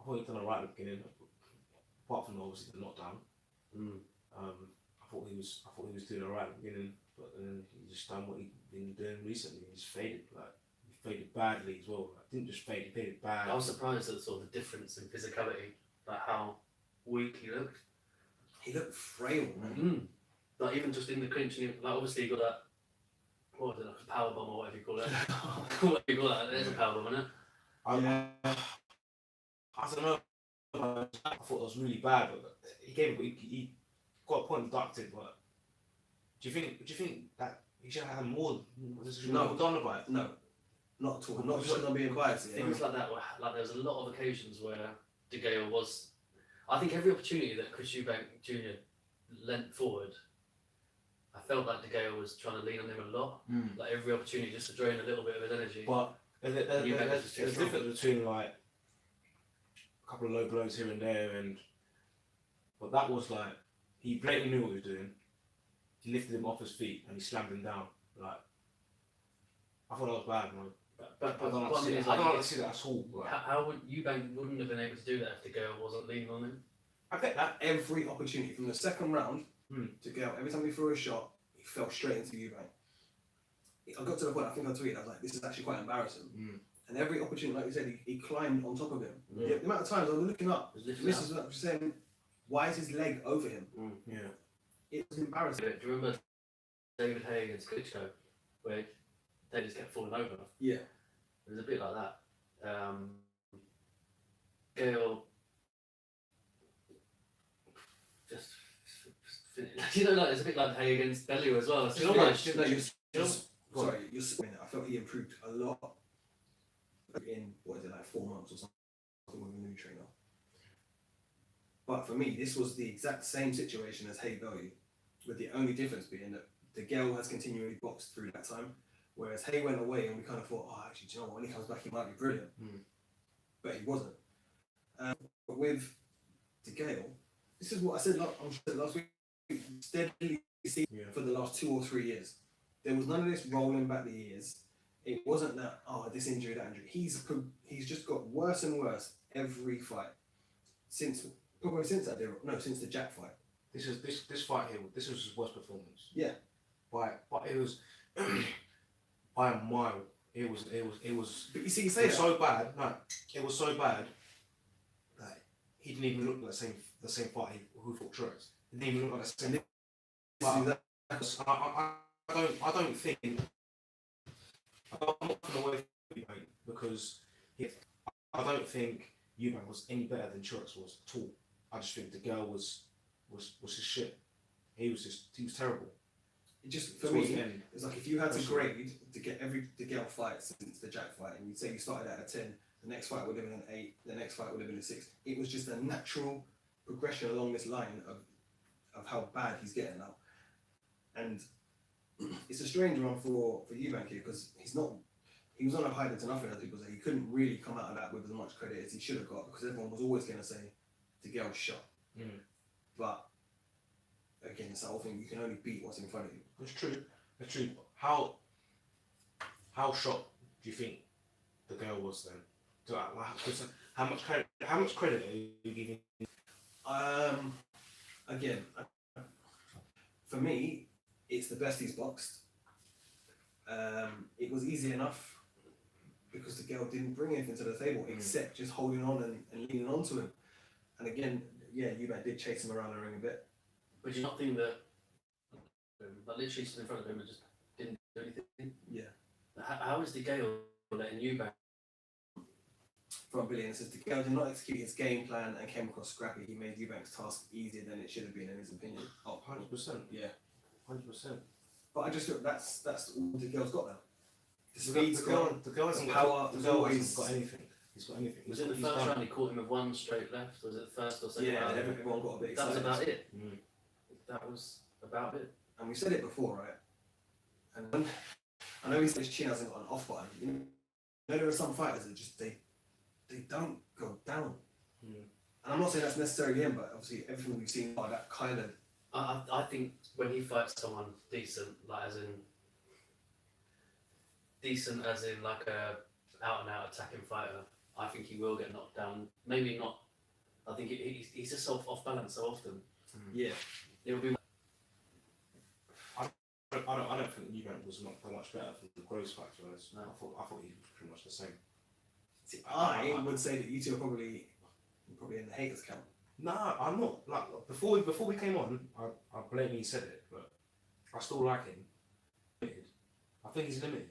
I thought he'd done alright at the beginning, apart from obviously the knockdown. I thought he was doing alright at the beginning, but then he just done what he'd been doing recently. He just faded, he faded badly as well. Didn't just fade, he faded bad. I was surprised at sort of the difference in physicality, like how weak he looked. He looked frail, man. Like even just in the clinch, and obviously he got that. What was it, like a power bomb or whatever you call it? Whatever you call that? There's a power bomb, isn't it? I don't know. I thought it was really bad, but he got a point deducted. But do you think that he should have had more? No. Done about it? No, not at all. Not because I'm being biased. Things like that, like there was a lot of occasions where Degale was. I think every opportunity that Chris Eubank Jr. leant forward, I felt like Degale was trying to lean on him a lot. Like every opportunity just to drain a little bit of his energy. But there's a difference between like a couple of low blows here and there, but that was like he blatantly knew what he was doing. He lifted him off his feet and he slammed him down. Like I thought that was bad, man. But I don't like to see that at all. Like, how would Eubank wouldn't have been able to do that if Degale wasn't leaning on him? I get that. Every opportunity from the second round to go, every time he threw a shot, he fell straight into Eubank. I got to the point, I think I tweeted, I was like, this is actually quite embarrassing. And every opportunity, like you said, he climbed on top of him. The amount of times I was looking up, this is what I'm saying, why is his leg over him? Yeah. It was embarrassing. Do you remember David Hay against Klitschko, where they just kept falling over? Yeah. It was a bit like that. Gale just you know, like it's a bit like Hay against Bellew as well. It's Sorry, you're saying that. I felt he improved a lot in like 4 months or something with a new trainer. But for me, this was the exact same situation as Hay Bellew, with the only difference being that Degale has continually boxed through that time, whereas Hay went away and we kind of thought, oh, actually, do you know what? When he comes back, he might be brilliant. But he wasn't. But with Degale, this is what I said last week. Steadily see for the last 2 or 3 years. There was none of this rolling back the years. It wasn't that, this injury, that injury. He's just got worse and worse every fight since the Jack fight. This fight here. This was his worst performance. Yeah. But it was by a mile. It was. But you see, you say that. So bad. No, it was so bad that he didn't even look like the same fight who fought Troyes. He didn't even look like the same. But I don't think. I'm not going to wait for Eubank because I don't think Eubank was any better than Troyes was at all. I just think Degale was just shit. He was terrible. It just for me, it's like if you had to grade to get every Degale fight since the Jack fight, and you'd say you started at a 10, the next fight would have been an 8, the next fight would have been a 6. It was just a natural progression along this line of how bad he's getting now, and it's a strange one for Eubank here because he was on a hiding to nothing. I think was that he couldn't really come out of that with as much credit as he should have got because everyone was always going to say Degale shot, but again, it's the whole thing. You can only beat what's in front of you. It's true. How shocked do you think Degale was then? How much credit are you giving? Again, for me, it's the best he's boxed. It was easy enough because Degale didn't bring anything to the table except just holding on and leaning onto him. And again, Eubank did chase him around the ring a bit. But do you not think that, literally stood in front of him and just didn't do anything? Yeah. How is Degale letting Eubank? From Billy, and it says Degale did not execute his game plan and came across scrappy. He made Eubank's task easier than it should have been, in his opinion. 100%. Yeah. 100%. But I just feel that's all Degale's got now. The speed's gone. The power. The girl hasn't got anything. He's got anything. Was it the first round he caught him with one straight left? Was it the first or second round? Yeah, everyone got a bit excited. excited. That was about it. That was about it. And we said it before, right? And I know he says his chin hasn't got an off button. You know, there are some fighters that just they don't go down. Mm. And I'm not saying that's necessarily him, but obviously everything we've seen are that kind of. I think when he fights someone decent, like as in like a out and out attacking fighter, I think he will get knocked down. Maybe not. I think he's just off balance so often. Yeah. It'll be. I don't think Eubank was not that much better from the growth factor. No. I thought he was pretty much the same. See, I would say that you two are probably in the haters camp. Nah, I'm not. Like before we came on, I blatantly said it, but I still like him. Limited. I think he's limited.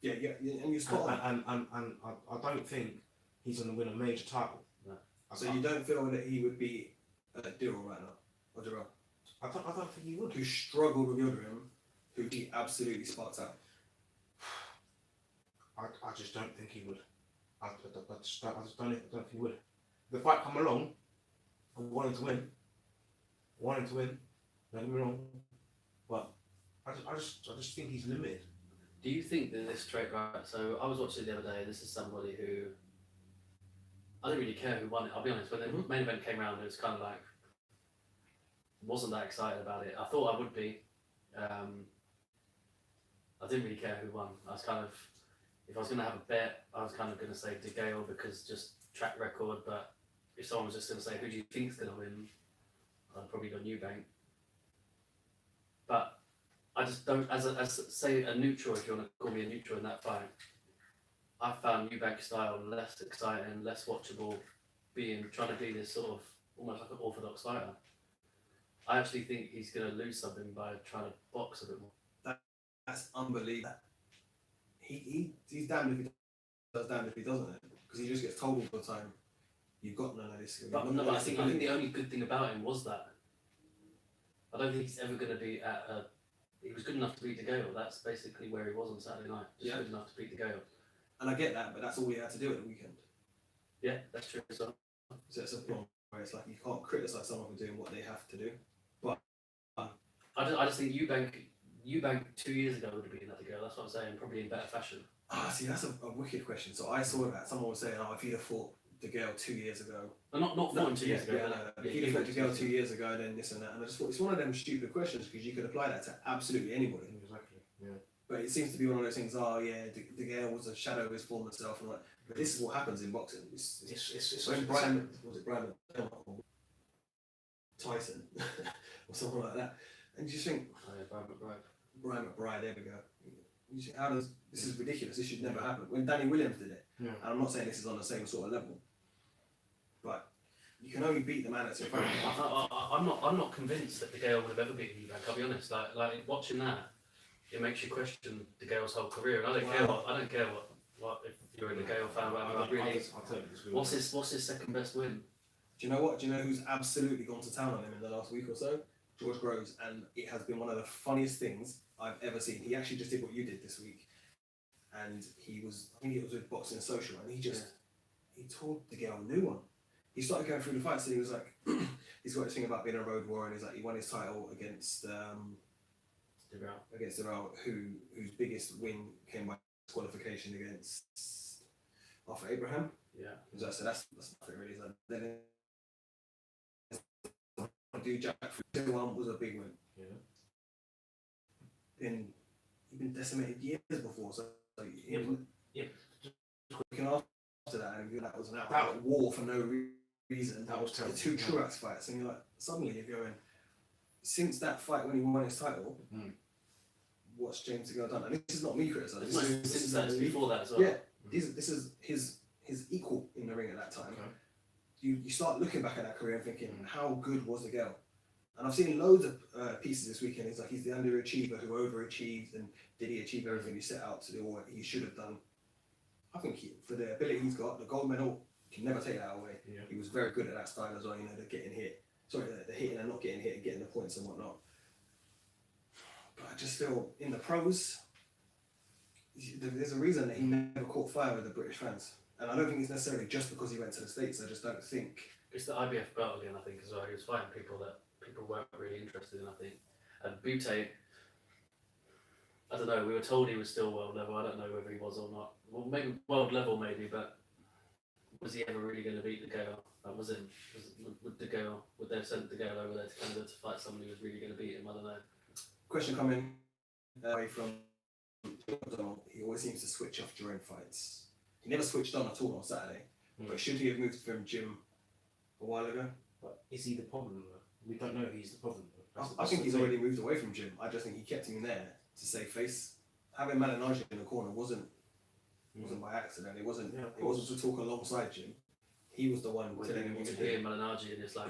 Yeah, and you're spot on. And I don't think he's going to win a major title. No. So you don't feel that he would be Dyrrell right now, or Dyrrell? I don't think he would. Who struggled with Yildirim, who he absolutely sparked out. I just don't think he would. I just don't think he would. The fight come along, I wanted to win. Don't get me wrong, but I just think he's limited. Do you think that this trait, right? So I was watching the other day. This is somebody who I didn't really care who won it. I'll be honest. When the main event came around, it was kind of like wasn't that excited about it. I thought I would be. I didn't really care who won. I was kind of, if I was going to have a bet, I was kind of going to say Degale because just track record. But if someone was just going to say who do you think's going to win, I'd probably go Eubank. But I just don't, as say a neutral, if you want to call me a neutral in that fight, I found Eubank's style less exciting, less watchable, trying to be this sort of almost like an orthodox fighter. I actually think he's going to lose something by trying to box a bit more. That's unbelievable. He's damned if he does, damned if he doesn't, because he just gets told all the time, "You've got none of this." But I think the only good thing about him was that. I don't think he's ever going to be at a. He was good enough to beat Degale. That's basically where he was on Saturday night. Just good enough to beat Degale. And I get that, but that's all he had to do at the weekend. Yeah, that's true as well. So it's a problem where it's like you can't criticise someone for doing what they have to do. But I just think Eubank 2 years ago would have been at Degale. That's what I'm saying. Probably in better fashion. see, that's a wicked question. So I saw that someone was saying, "Oh, if he'd have fought Degale 2 years ago." Not fought 2 years ago. If he'd have fought Degale 2 years ago, then this and that. And I just thought it's one of them stupid questions because you could apply that to absolutely anybody. Exactly. Yeah. But it seems to be one of those things. Oh yeah, Degale was a shadow of his former self, and like. But this is what happens in boxing. It's when Brian Tyson or something like that, and you just think, Oh, yeah, Brian McBride, there we go. You think, this is ridiculous? This should never happen. When Danny Williams did it, Yeah. and I'm not saying this is on the same sort of level, but you can only beat the man that's in front of you. I'm not convinced that Degale would have ever beaten Eubank. I'll be honest. Like watching that, it makes you question Degale's whole career. And I don't care what if you're a Degale fan. But really, what's his second best win? Do you know what? Do you know who's absolutely gone to town on him in the last week or so? George Groves, and it has been one of the funniest things I've ever seen. He actually just did what you did this week, and I think it was with Boxing Social, and he told Degale a new one. He started going through the fights, and he was like, he's got this thing about being a road warrior, and he's like, he won his title against Degale, whose biggest win came by disqualification against Arthur Abraham. Yeah. So that's nothing really. Then do Jack 2-1 was a big win. Yeah. He'd been decimated years before, so Yeah. looking after that, and that was an outright war for no reason. That was terrible. The two Truax fights, and you're like, suddenly you're going, since that fight when he won his title, what's James Degale done? And this is not me criticising. Since that, before that as well. Yeah, this is his equal in the ring at that time. Okay. You start looking back at that career and thinking, how good was Degale? And I've seen loads of pieces this weekend. It's like he's the underachiever who overachieved, and did he achieve everything he set out to do or he should have done? I think for the ability he's got, the gold medal, you can never take that away. Yeah. He was very good at that style as well, the getting hit. Sorry, the hitting and not getting hit and getting the points and whatnot. But I just feel in the pros, there's a reason that he never caught fire with the British fans. And I don't think it's necessarily just because he went to the States. I just don't think. It's the IBF belt again, I think, as well. He was fighting people that people weren't really interested in, I think. And Butte, I don't know. We were told he was still world level. I don't know whether he was or not. Well, maybe world level, maybe, but was he ever really going to beat Degale? That was him. Would Degale? Would they have sent Degale over there to Canada to fight someone who was really going to beat him? I don't know. Question coming away from. He always seems to switch off during fights. He never switched on at all on Saturday. But should he have moved from gym a while ago? But is he the problem though? We don't know if he's the problem though. I think he's already moved away from gym. I just think he kept him there to save face. Having Malignaggi in the corner wasn't by accident. It wasn't to talk alongside Jim. He was the one telling him what to do. Hear Malignaggi, and it's like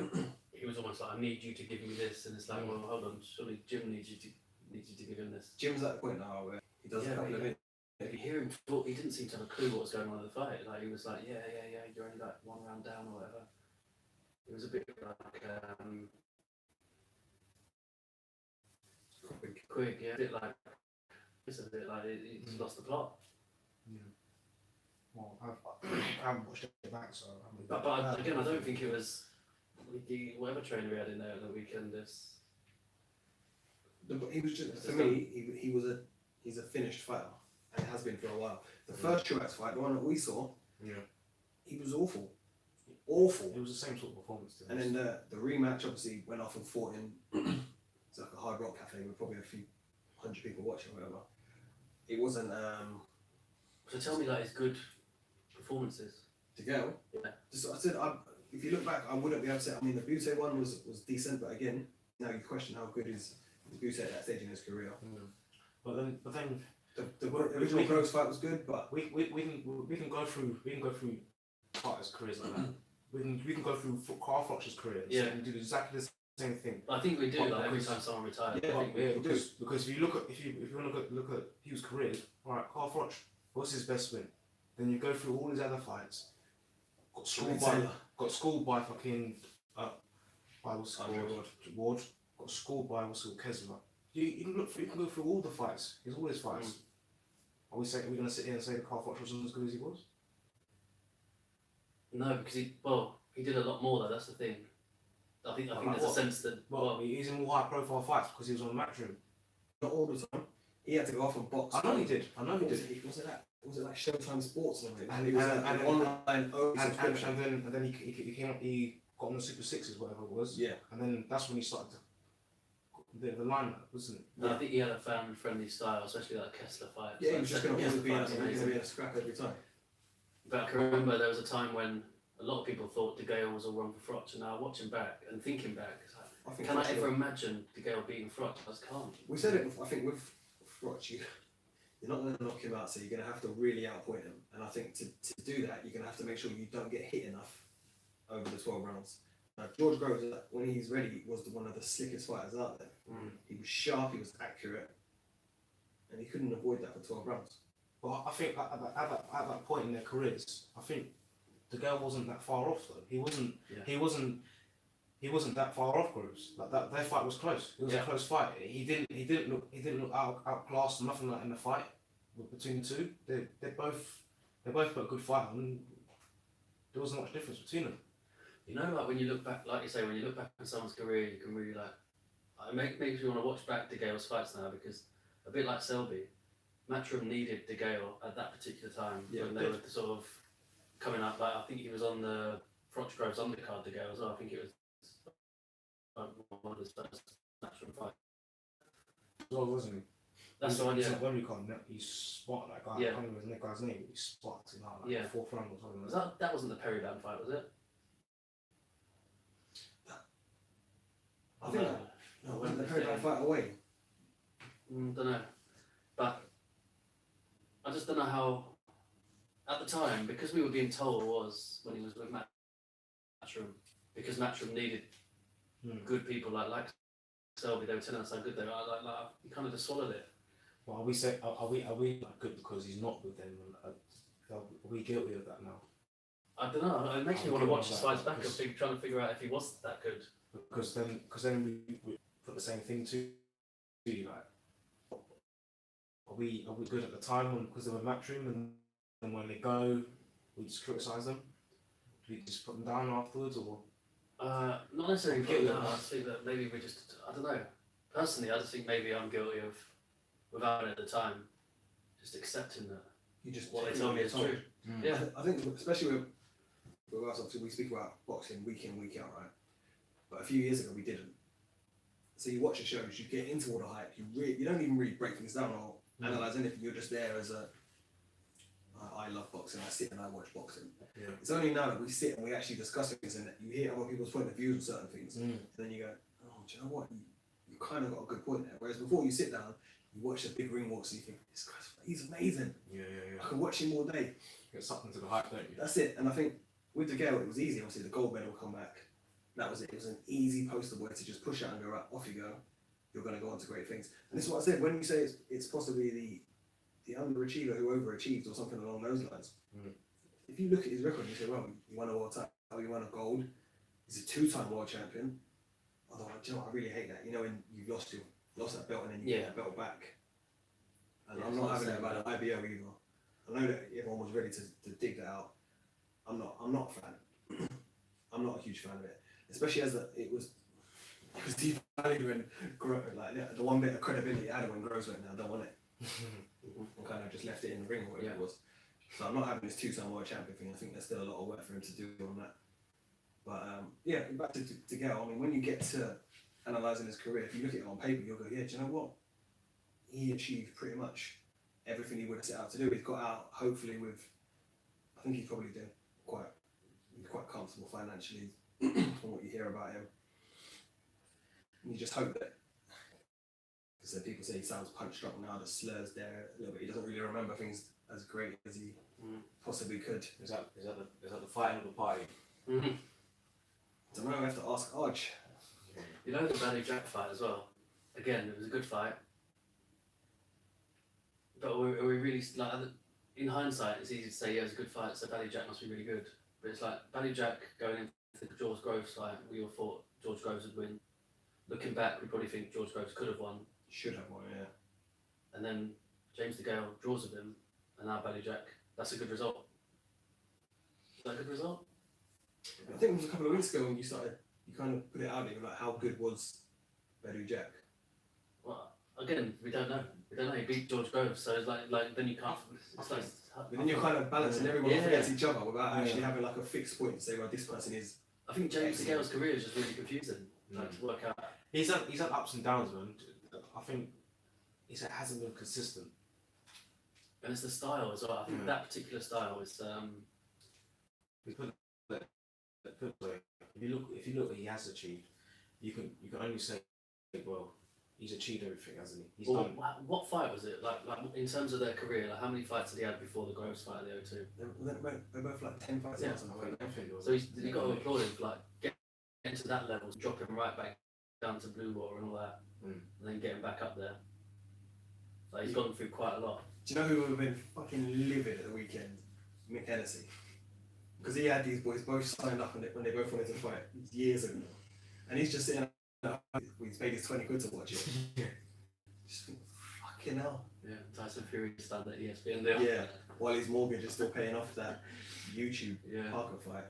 he was almost like, I need you to give me this, and it's like, well, hold on, surely Jim needs you to give him this. Jim's at the point now where he does a couple of it. If you hear him talk, he didn't seem to have a clue what was going on in the fight. Like he was like, yeah, you're only like one round down or whatever. It was a bit like quick, yeah. A bit like it's a bit like he's lost the plot. Yeah. Well, I haven't watched it back, so But again, I don't think it was whatever trainer we had in there at the weekend. He was just for me. He's a finished fighter, and it has been for a while. The first Truex fight, the one that we saw, he was awful. It was the same sort of performance. And then the rematch obviously went off and fought in. It's like a Hard Rock Cafe with probably a few hundred people watching, or whatever. It wasn't. So tell me, like, his good performances. Degale? Yeah. Just I said, if you look back, I wouldn't be upset. I mean, the Butte one was decent, but again, now you question how good is Butte at that stage in his career. But then the original Groves fight was good, but we can go through fighters' careers like that. We can go through Carl Froch's career and do exactly the same thing. I think we do every time someone retires. Because if you want to look at Hugh's career, all right, Carl Froch, what's his best win? Then you go through all his other fights. Got schooled by fucking by what's Ward. Got schooled by what's called Kesler. You can go through all the fights. He's all his fights. Are we going to sit here and say that Carl Froch wasn't as good as he was? No, because he did a lot more though. That's the thing. I think there's a sense that he's in more high profile fights because he was on the Matchroom. Not all the time. He had to go off and box. I know he did. Was it like Showtime Sports or something? And it was an online subscription. And then he got on the Super Sixes, whatever it was. Yeah. And then that's when he started the lineup, wasn't it? No, I think he had a fan-friendly style, especially that Kessler fight. Yeah, he was just going to be in a scrap every time. But I can remember there was a time when a lot of people thought Degale was all wrong for Froch, and now watching back and thinking back, it's like, can I ever imagine Degale beating Froch? I just can't. We said it before, I think with Froch, you're not going to knock him out, so you're going to have to really outpoint him. And I think to do that, you're going to have to make sure you don't get hit enough over the 12 rounds. Now, George Groves, when he's ready, was one of the slickest fighters out there. He was sharp, he was accurate, and he couldn't avoid that for 12 rounds. But I think at that point in their careers, I think Degale wasn't that far off though. He wasn't that far off Groves. Like that, their fight was close. It was a close fight. He didn't look outclassed or nothing like in the fight between the two. They both put a good fight on. And there wasn't much difference between them. You know, like when you look back, like you say, when you look back at someone's career, you can really it makes me want to watch back Degale's fights now, because a bit like Selby, Matchroom needed Degale at that particular time when they were sort of coming up. Like I think he was on the Froch Groves undercard Degale as well. I think it was one of his first Matchroom fights. Well, wasn't he? That's the one, yeah. When we can't, he spotted that guy. I can't remember the guy's name. But he spotted him out like the fourth round or something. That wasn't the Perryban fight, was it? I think when the Perryban fight away. Don't know, but I just don't know how. At the time, because we were being told was when he was with Matchroom, because Matchroom needed good people like Selby. They were telling us how good they were. Like you kind of just swallowed it. Well, are we like good because he's not with them? Are we guilty of that now? I don't know. It makes me want to watch his fights back and trying to figure out if he was that good. Because then we put the same thing to you, like, are we good at the time because they were Matchroom, and when they go, we just criticise them? Do we just put them down afterwards, or? Not necessarily put them down. I just think that maybe we just, I don't know. Personally, I just think maybe I'm guilty of without it at the time, just accepting that You just what they take told me it is on. true. Mm. Yeah. I think, especially with us, obviously we speak about boxing week in, week out, right? But a few years ago we didn't. So you watch the shows, you get into all the hype, you don't even really break things down or analyse anything, you're just there as I love boxing, I sit and I watch boxing. Yeah. It's only now that we sit and we actually discuss things and you hear other people's point of views on certain things, and then you go, oh, do you know what? You kind of got a good point there. Whereas before you sit down, you watch the big ring walks and you think, this guy's, he's amazing. Yeah. I can watch him all day. Get sucked into the hype, don't you? That's it. And I think with Degale, it was easy. Obviously, the gold medal come back. That was it. It was an easy poster boy to just push out and go, right, off you go. You're going to go on to great things. And this is what I said. When you say it's possibly the underachiever who overachieved or something along those lines, if you look at his record and you say, well, he won a world title, he won a gold, he's a 2-time world champion. Although, do you know what, I really hate that. You know, when you've lost that belt and then you get that belt back. And I'm not having that about an IBO either. I know that everyone was ready to dig that out. I'm not a fan. I'm not a huge fan of it. Especially as it was devalued when the one bit of credibility I had when Groves went, I don't want it. And kind of just left it in the ring or whatever it was. So I'm not having this 2-time world champion thing. I think there's still a lot of work for him to do on that. But back to Degale, I mean, when you get to analysing his career, if you look at it on paper, you'll go, yeah, do you know what? He achieved pretty much everything he would have set out to do. He's got out, hopefully, with, I think he's probably doing quite comfortable financially from what you hear about him. And you just hope that, because people say he sounds punch drunk now, the slurs there a little bit, he doesn't really remember things as great as he possibly could. Is that the fighting of the party? I don't know, I have to ask Arj. You know the Badou Jack fight as well? Again, it was a good fight. But are we really, like, in hindsight, it's easy to say, yeah, it was a good fight, so Badou Jack must be really good. But it's like, Badou Jack going into the George Groves fight, we all thought George Groves would win. Looking back, we probably think George Groves could have won. Should have won, yeah. And then James Degale draws with him, and now Badou Jack. That's a good result. Is that a good result? I think it was a couple of weeks ago when you kind of put it out there, like, how good was Badou Jack? Well, again, we don't know. He beat George Groves, so it's like then you can't. It's like, But then you're kind of balancing everyone off against each other without actually having like a fixed point to say, well, this person is. I think James Degale's career is just really confusing. Like to work out. He's had ups and downs, man. I think it hasn't been consistent. And it's the style as well. I think that particular style is. If you look what he has achieved, you can only say, well, he's achieved everything, hasn't he? He's done. What fight was it? Like in terms of their career, like how many fights did he have before the Groves fight at the O2? They're both like 10 fights or something. So you got to applaud him for like getting to that level, dropping right back down to blue water and all that, and then getting back up there. Like he's gone through quite a lot. Do you know who would have been fucking livid at the weekend? Mick Hennessy. Because he had these boys both signed up when they both wanted to fight years ago. And he's just sitting there, he's paid his 20 quid to watch it. Just think, fucking hell. Yeah, Tyson Fury stand at ESPN there. Yeah, while his mortgage is still paying off that YouTube Parker fight.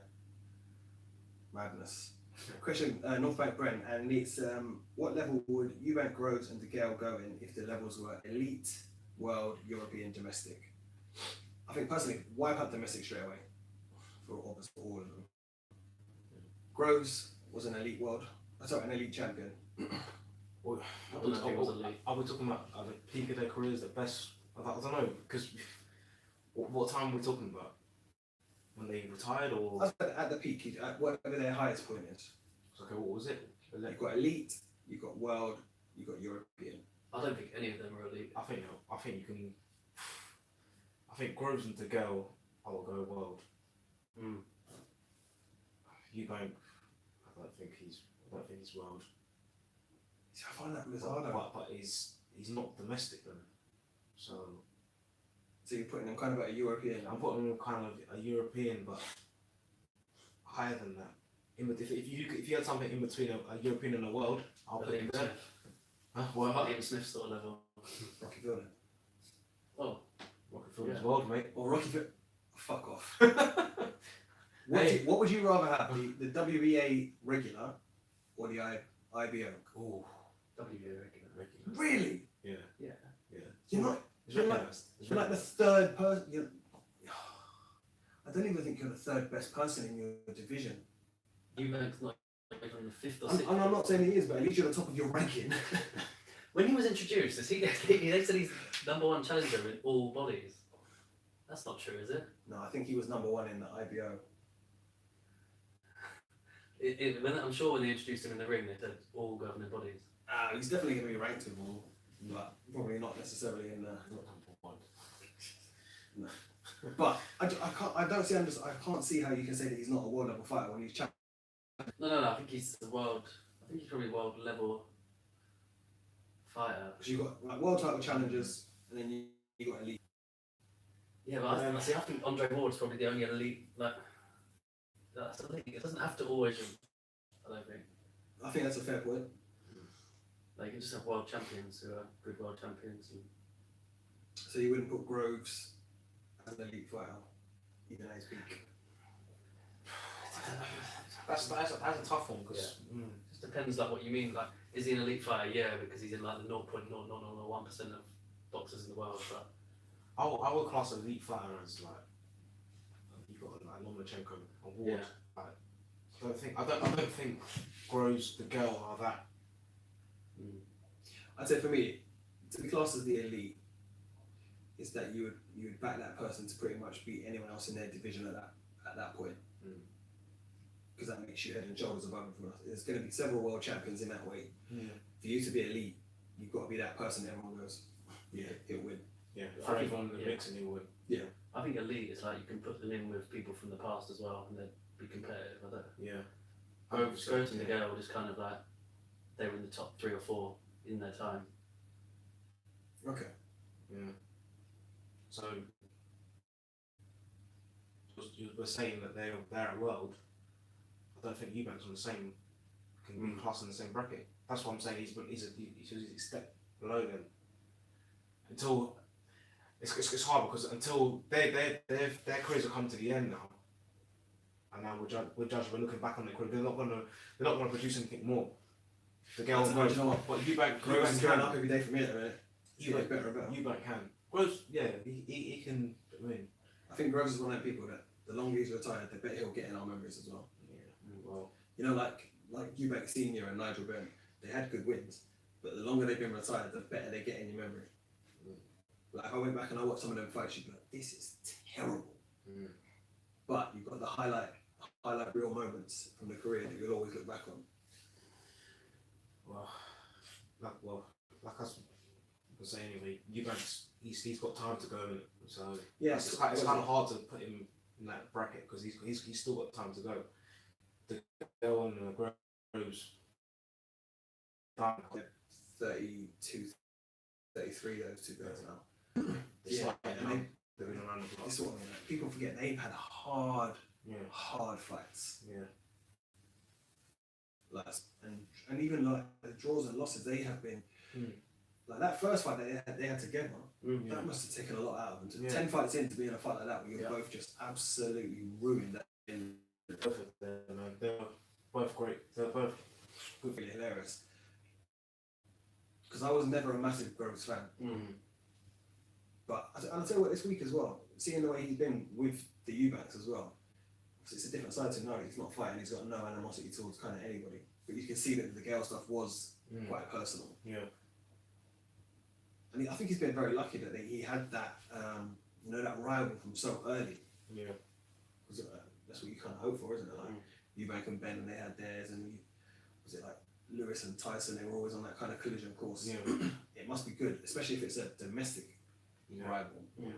Madness. Question, Northbank Brent, and it's what level would Eubank, Groves and Degale go in if the levels were elite, world, European, domestic? I think personally, wipe out domestic straight away for all of them. Groves was an elite world, an elite champion. Well, I don't know if he was elite. Are we talking about the peak of their careers, the best? I don't know, because what time are we talking about? When they retired or? At the peak, at whatever their highest point is. Okay, what was it? You've got elite, you've got world, you've got European. I don't think any of them are elite. I think you can. I think Groves and Degale, I will go world. Eubank, I don't think he's world. See, I find that bizarre. But he's not domestic though. So you're putting him kind of at a European. I'm putting him kind of a European, but higher than that. If you had something in between a European and a world, I'll put him there. What? Ian Smith sort of level. Rocky Fielding. Oh. Rocky Fielding's world, mate. Or Rocky Fielding. Fuck off. What would you rather have? The WBA regular or the IBO? Oh. WBA regular. Really? Yeah. Yeah. Yeah. You're not. He's You're like, recognised. you're like the third person. I don't even think you're the third best person in your division. Eubank's not even the fifth or And sixth. I'm not saying he is, but at least you're at the top of your ranking. When he was introduced, they said he's #1 challenger in all bodies. That's not true, is it? No, I think he was #1 in the IBO. I'm sure when they introduced him in the ring, they said all governing bodies. He's definitely going to be ranked with all, but probably not necessarily in the. No. But I can't see how you can say that he's not a world level fighter when he's champion. No. I think he's probably world level fighter. Because you've got like world title challengers, and then you got elite. Yeah, but I think Andre Ward's probably the only elite. Like, that's elite. It doesn't have to always. I don't think. I think that's a fair point. Like, you can just have world champions who are good world champions. And... So you wouldn't put Groves as an elite fighter, even at his peak. That's a tough one because It just depends like what you mean. Like, is he an elite fighter? Yeah, because he's in like the 0.0001% of boxers in the world. But I would class an elite fighter as like you've got like Lomachenko and Ward. Yeah. Like, I don't think Groves, Degale are that. I'd say for me, to be classed as the elite, is that you would back that person to pretty much beat anyone else in their division at that point. Because that makes you head and shoulders above everyone else. There's going to be several world champions in that weight. For you to be elite, you've got to be that person that everyone goes, yeah, he'll win. Yeah, for everyone in the mix and he'll win. Yeah. I think elite is like you can put them in with people from the past as well, and they'd be competitive. I don't. Yeah. Groves and Degale just kind of like they were in the top 3 or 4 in their time. Okay. Yeah. So you were saying that they're at world. I don't think Eubank's on the same can be classed in the same bracket. That's what I'm saying. He's a step below them. Until it's hard because until their careers will come to the end now, and now we're looking back on their career. They're not gonna produce anything more. The girls know, you know what? But Eubank Groves can. going up every day from here, right? Eubank better and better. Eubank can. Groves, yeah, he can win. I think Groves is one of the people that the longer he's retired, the better he'll get in our memories as well. Yeah. Well. You know, like Eubank Senior and Nigel Benn, they had good wins, but the longer they've been retired, the better they get in your memory. Like if I went back and I watched some of them fights, you'd be like, this is terrible. But you've got the highlight real moments from the career that you'll always look back on. Like I was saying anyway, Eubank's he's got time to go in it, so Yeah, it's kind of hard to put him in that bracket because he's still got time to go. The girl on Groves, 32, 33, those two guys now. it's Yeah, like I mean, they're around the block. it's what I mean. Like, people forget they've had hard fights. Yeah. Like, and even like the draws and losses they have been. Like that first fight they had together, that must have taken a lot out of them. 10 fights in to be in a fight like that where you're both just absolutely ruined. Both of them, man. They're both great. They're both Really hilarious. Because I was never a massive Groves fan. But I'll tell you what, this week as well, seeing the way he's been with the Eubanks as well, it's a different side to him now. He's not fighting, he's got no animosity towards kind of anybody. But you can see that the Degale stuff was quite personal. Yeah. And I think he's been very lucky that he had that, that rival from so early. Yeah. Because that's what you kind of hope for, isn't it? Like Eubank and Ben, and they had theirs, and was it like Lewis and Tyson? They were always on that kind of collision course. Yeah. It must be good, especially if it's a domestic rival. Yeah.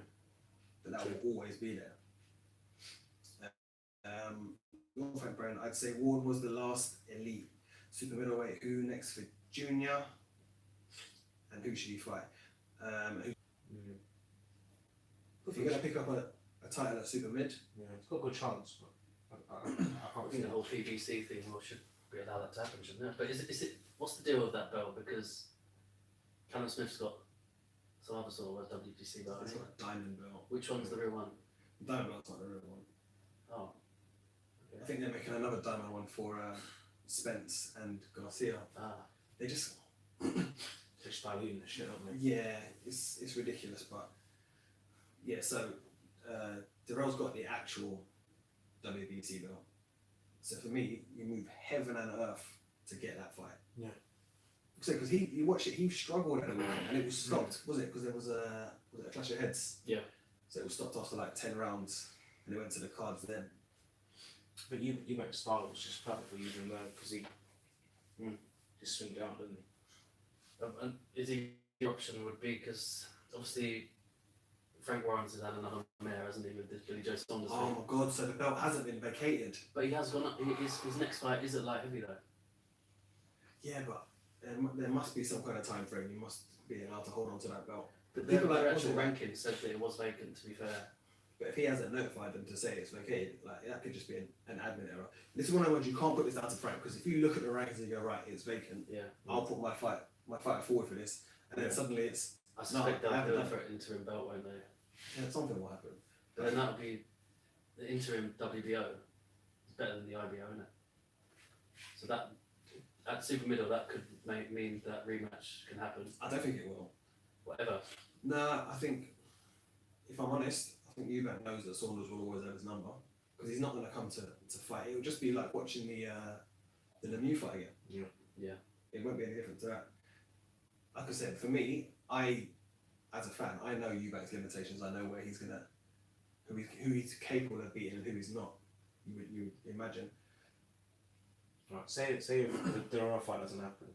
That will always be there. Your friend Brent, I'd say Ward was the last elite super middleweight. Who next for Junior? And who should he fight? If you're going to pick up a title at super mid, it's got a good chance. But I can't think the whole PBC thing should be allowed that to happen, shouldn't it? But is it? What's the deal with that belt? Because Callum Smith's got some other sort of WBC belt. it's got a diamond belt. Which one's the real one? Diamond belt's not the real one. Oh. I think they're making another diamond one for Spence and Garcia. Ah. They just Just diluting the shit, aren't they? Yeah, it's ridiculous, but yeah. So Darrell's got the actual WBC belt. So for me, you move heaven and earth to get that fight. Yeah. So because you watch it, he struggled at the moment, and it was stopped. Was it because there was a clash of heads? Yeah. So it was stopped after like 10 rounds, and they went to the cards then. But Eubank's style was just perfect for using that because he just swinged out, didn't he? And is he the option would be because obviously Frank Warren's has had another mare, hasn't he, with this Billy Joe Saunders Oh thing? my god! So the belt hasn't been vacated. But he has gone up. His next fight is at light heavy though. Yeah, but there must be some kind of time frame. You must be allowed to hold on to that belt. But People their like actual Ozzy, ranking said that it was vacant. To be fair. But if he hasn't notified them to say it's vacated, like that could just be an admin error. This is one of the ones you can't put this down to Frank, because if you look at the rankings and you go, right, it's vacant, Yeah. I'll put my fighter forward for this, and then suddenly it's I suspect I they'll haven't go done for an interim belt, won't they? yeah, something will happen. But then that'll be the interim WBO. It's better than the IBO, isn't it? So that at super middle that could mean that rematch can happen. I don't think it will. Whatever. Nah, I think if I'm honest, I think Eubank knows that Saunders will always have his number, because he's not going to come to fight. It'll just be like watching the Lemieux fight again. Yeah. Yeah. It won't be any different to that. Like I said, for me, as a fan, I know Eubank's limitations. I know where he's gonna, who he's capable of beating and who he's not. You would imagine. Right. Say if the Darrell fight doesn't happen,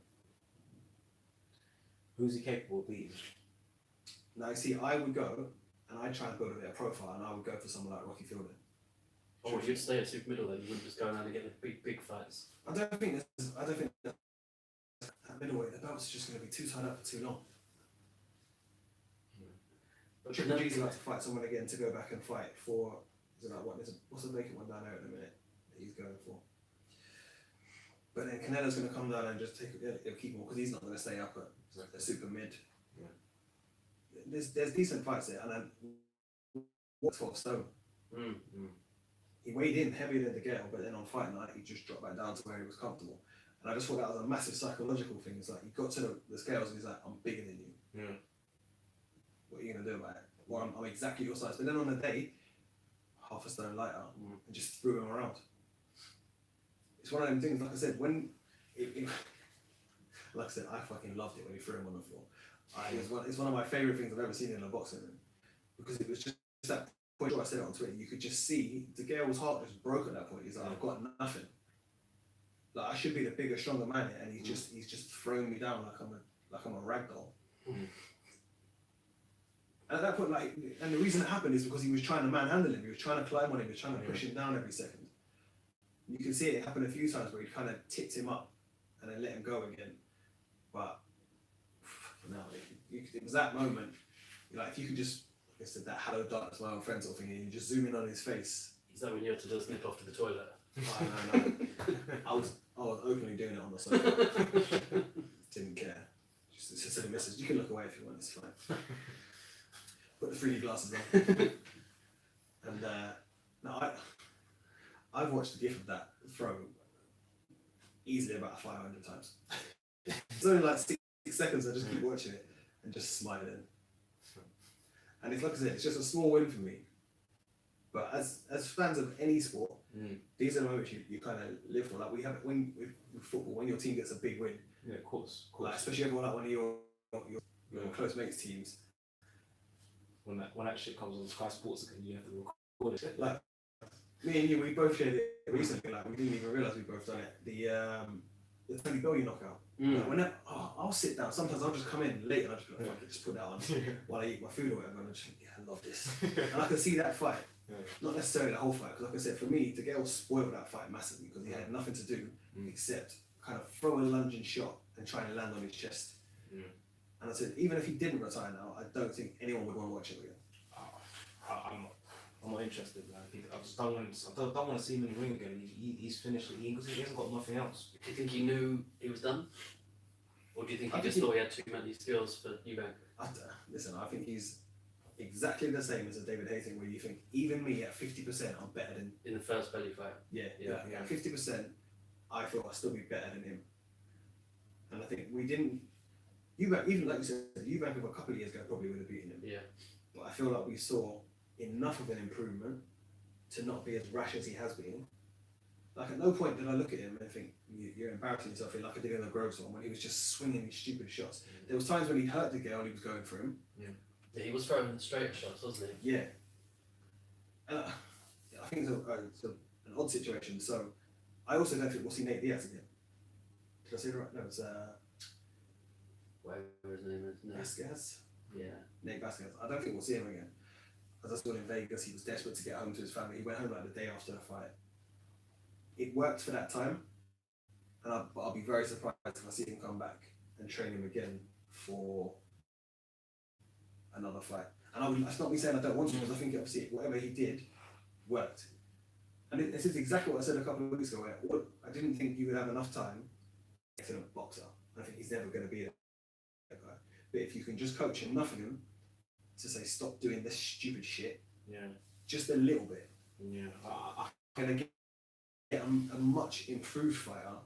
who's he capable of beating? Now you see, I would go and I'd try and build a bit of profile, and I would go for someone like Rocky Fielding. Or you'd stay at super middle then. You wouldn't just go around and get the big fights. I don't think that middleweight, the belt's just going to be too tied up for too long. But Triple G's about to fight someone again to go back and fight for. Is it like what? What's the vacant one down there at the minute that he's going for? But then Canelo's going to come down and just he'll keep him because he's not going to stay up at the super mid. Yeah. There's decent fights there, and then what's 12 stone? He weighed in heavier than Degale, but then on fight night he just dropped back down to where he was comfortable. And I just thought that was a massive psychological thing. It's like he got to the scales and he's like, I'm bigger than you. Yeah. What are you going to do about it? Or I'm exactly your size. But then on the day, half a stone lighter, and just threw him around. It's one of them things, like I said, when like I said, I fucking loved it when he threw him on the floor. It's one of my favourite things I've ever seen in a boxing ring. Because it was just that point where I said it on Twitter, you could just see Degale's heart just broke at that point. He's like, I've got nothing. Like I should be the bigger, stronger man here, and he's just throwing me down like I'm a rag doll. And at that point, and the reason it happened is because he was trying to manhandle him. He was trying to climb on him. He was trying to push him down every second. You can see it happen a few times where he kind of tipped him up and then let him go again. But no, it was that moment. Like if you could just, like I said, that hello darkness, my old friend sort of thing, and you just zoom in on his face. Is that when you had to just nip off to the toilet? Oh, no. I was openly doing it on the sofa. Didn't care. Just a silly message. You can look away if you want. It's fine. Put the 3D glasses on. And no, I've watched the gif of that throw easily about 500 times. It's only like 6 seconds. I just keep watching it and just smiling. And it's like I said, it's just a small win for me. But as fans of any sport, these are the moments you kind of live for. Like we have it with football, when your team gets a big win. Yeah, of course. Like especially everyone like one of your close mates teams. When that shit comes on Sky Sports again, you have to record it. Like me and you, we both shared it recently. Like we didn't even realise we both done it. The Tony Bellew knockout. Like, whenever I'll sit down. Sometimes I'll just come in late and I'll just be like, fuck it, just put that on while I eat my food or whatever. And I just think, yeah, I love this. And I can see that fight. Not necessarily the whole fight, because like I said, for me, Degale spoiled that fight massively because he had nothing to do except kind of throw a lunging shot and try and land on his chest. And I said, even if he didn't retire now, I don't think anyone would want to watch him again. I'm not interested. Like, I just don't want to see him in the ring again. He's finished. He hasn't got nothing else. Do you think he knew he was done? Or do you think he just thought he had too many skills for Eubank? Listen, I think he's exactly the same as a David Hayes thing, where you think, even me at 50%, I'm better than... In the first belly fight? Yeah. 50%, I feel I'll still be better than him. And I think we didn't Eubank, even like you said, Eubank of a couple of years ago probably would have beaten him. Yeah. But I feel like we saw enough of an improvement to not be as rash as he has been. Like at no point did I look at him and think you're embarrassing yourself here like I did in the Groves one when he was just swinging these stupid shots. There was times when he hurt Degale, he was going for him. Yeah, he was throwing straight shots, wasn't he? Yeah. And I think it's an odd situation. So I also don't think we'll see Nate Diaz again. Did I say it right? No, it's Whatever his name is. No. Vasquez. Yeah. Nate Vasquez. I don't think we'll see him again. As I saw in Vegas, he was desperate to get home to his family. He went home like the day after the fight. It worked for that time, and I'll be very surprised if I see him come back and train him again for another fight. And that's not me saying I don't want to, because I think obviously whatever he did worked. And this is exactly what I said a couple of weeks ago, where I didn't think you would have enough time to get him a boxer. I think he's never going to be that guy. But if you can just coach enough of him to say, stop doing this stupid shit, just a little bit, I'm going to get a much improved fighter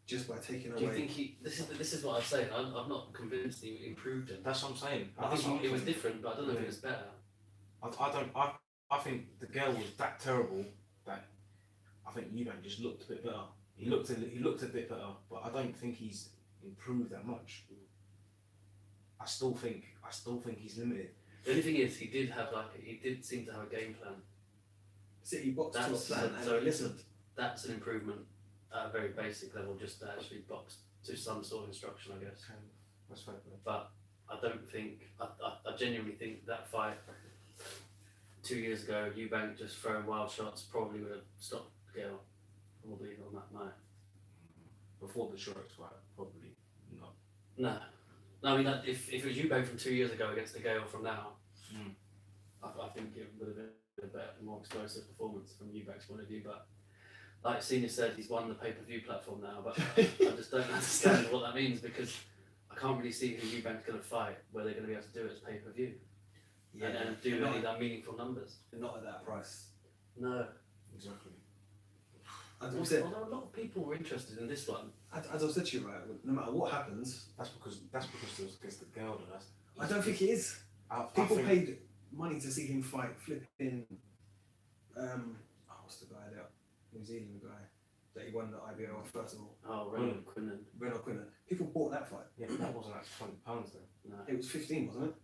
just by taking away. Do you think this is what I'm saying? I'm not convinced he improved him. That's what I'm saying. I think it was different, but I don't know if it was better. I think the girl was that terrible that I think Eubank just looked a bit better. He looked a bit better, but I don't think he's improved that much. I still think he's limited. The only thing is, he did seem to have a game plan. So he boxed to a plan and so he listened. That's an improvement at a very basic level, just to actually box to some sort of instruction, I guess. That's fair. But I don't think, I genuinely think that fight 2 years ago, Eubank just throwing wild shots probably would have stopped Gale, probably on that night. Before the Sharks fight, probably not. No, I mean, if it was Eubank from 2 years ago against the Gale from now, I think it would have been a better, more explosive performance from Eubank's point of view. But like Senior said, he's won the pay-per-view platform now, but I just don't understand what that means, because I can't really see who Eubank's going to fight where they're going to be able to do it as pay-per-view and do any of that meaningful numbers. Not at that price. No. Exactly. As I said, Although a lot of people were interested in this one. as I said to you, right, no matter what happens, That's because it was against the girl. I don't think it is. People paid money to see him fight flipping. What's the guy there? New Zealand guy that he won the IBO first of all. Oh, Renaud Quinlan. People bought that fight. Yeah, but that wasn't like £20 though. No. It was 15, wasn't it?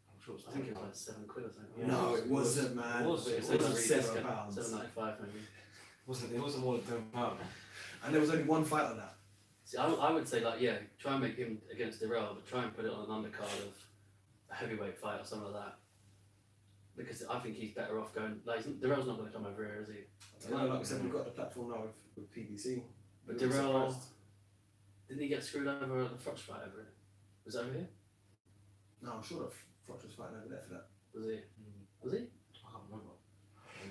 I'm sure it was. I think it was like £7 or something. Yeah. No, it wasn't, man. It was. It It was was £7. £7.95 maybe. It wasn't more than £10. And there was only one fight on that. See, I would say try and make him against Degale, but try and put it on an undercard of a heavyweight fight or something like that. Because I think he's better off going. Degal's not going to come over here, is he? I don't know, like I said, we've got the platform now with PBC. But Degale, didn't he get screwed over at the Froch fight over it? Was that over here? No, I'm sure that Froch was fighting over there for that. Was he? Was he? I can't remember.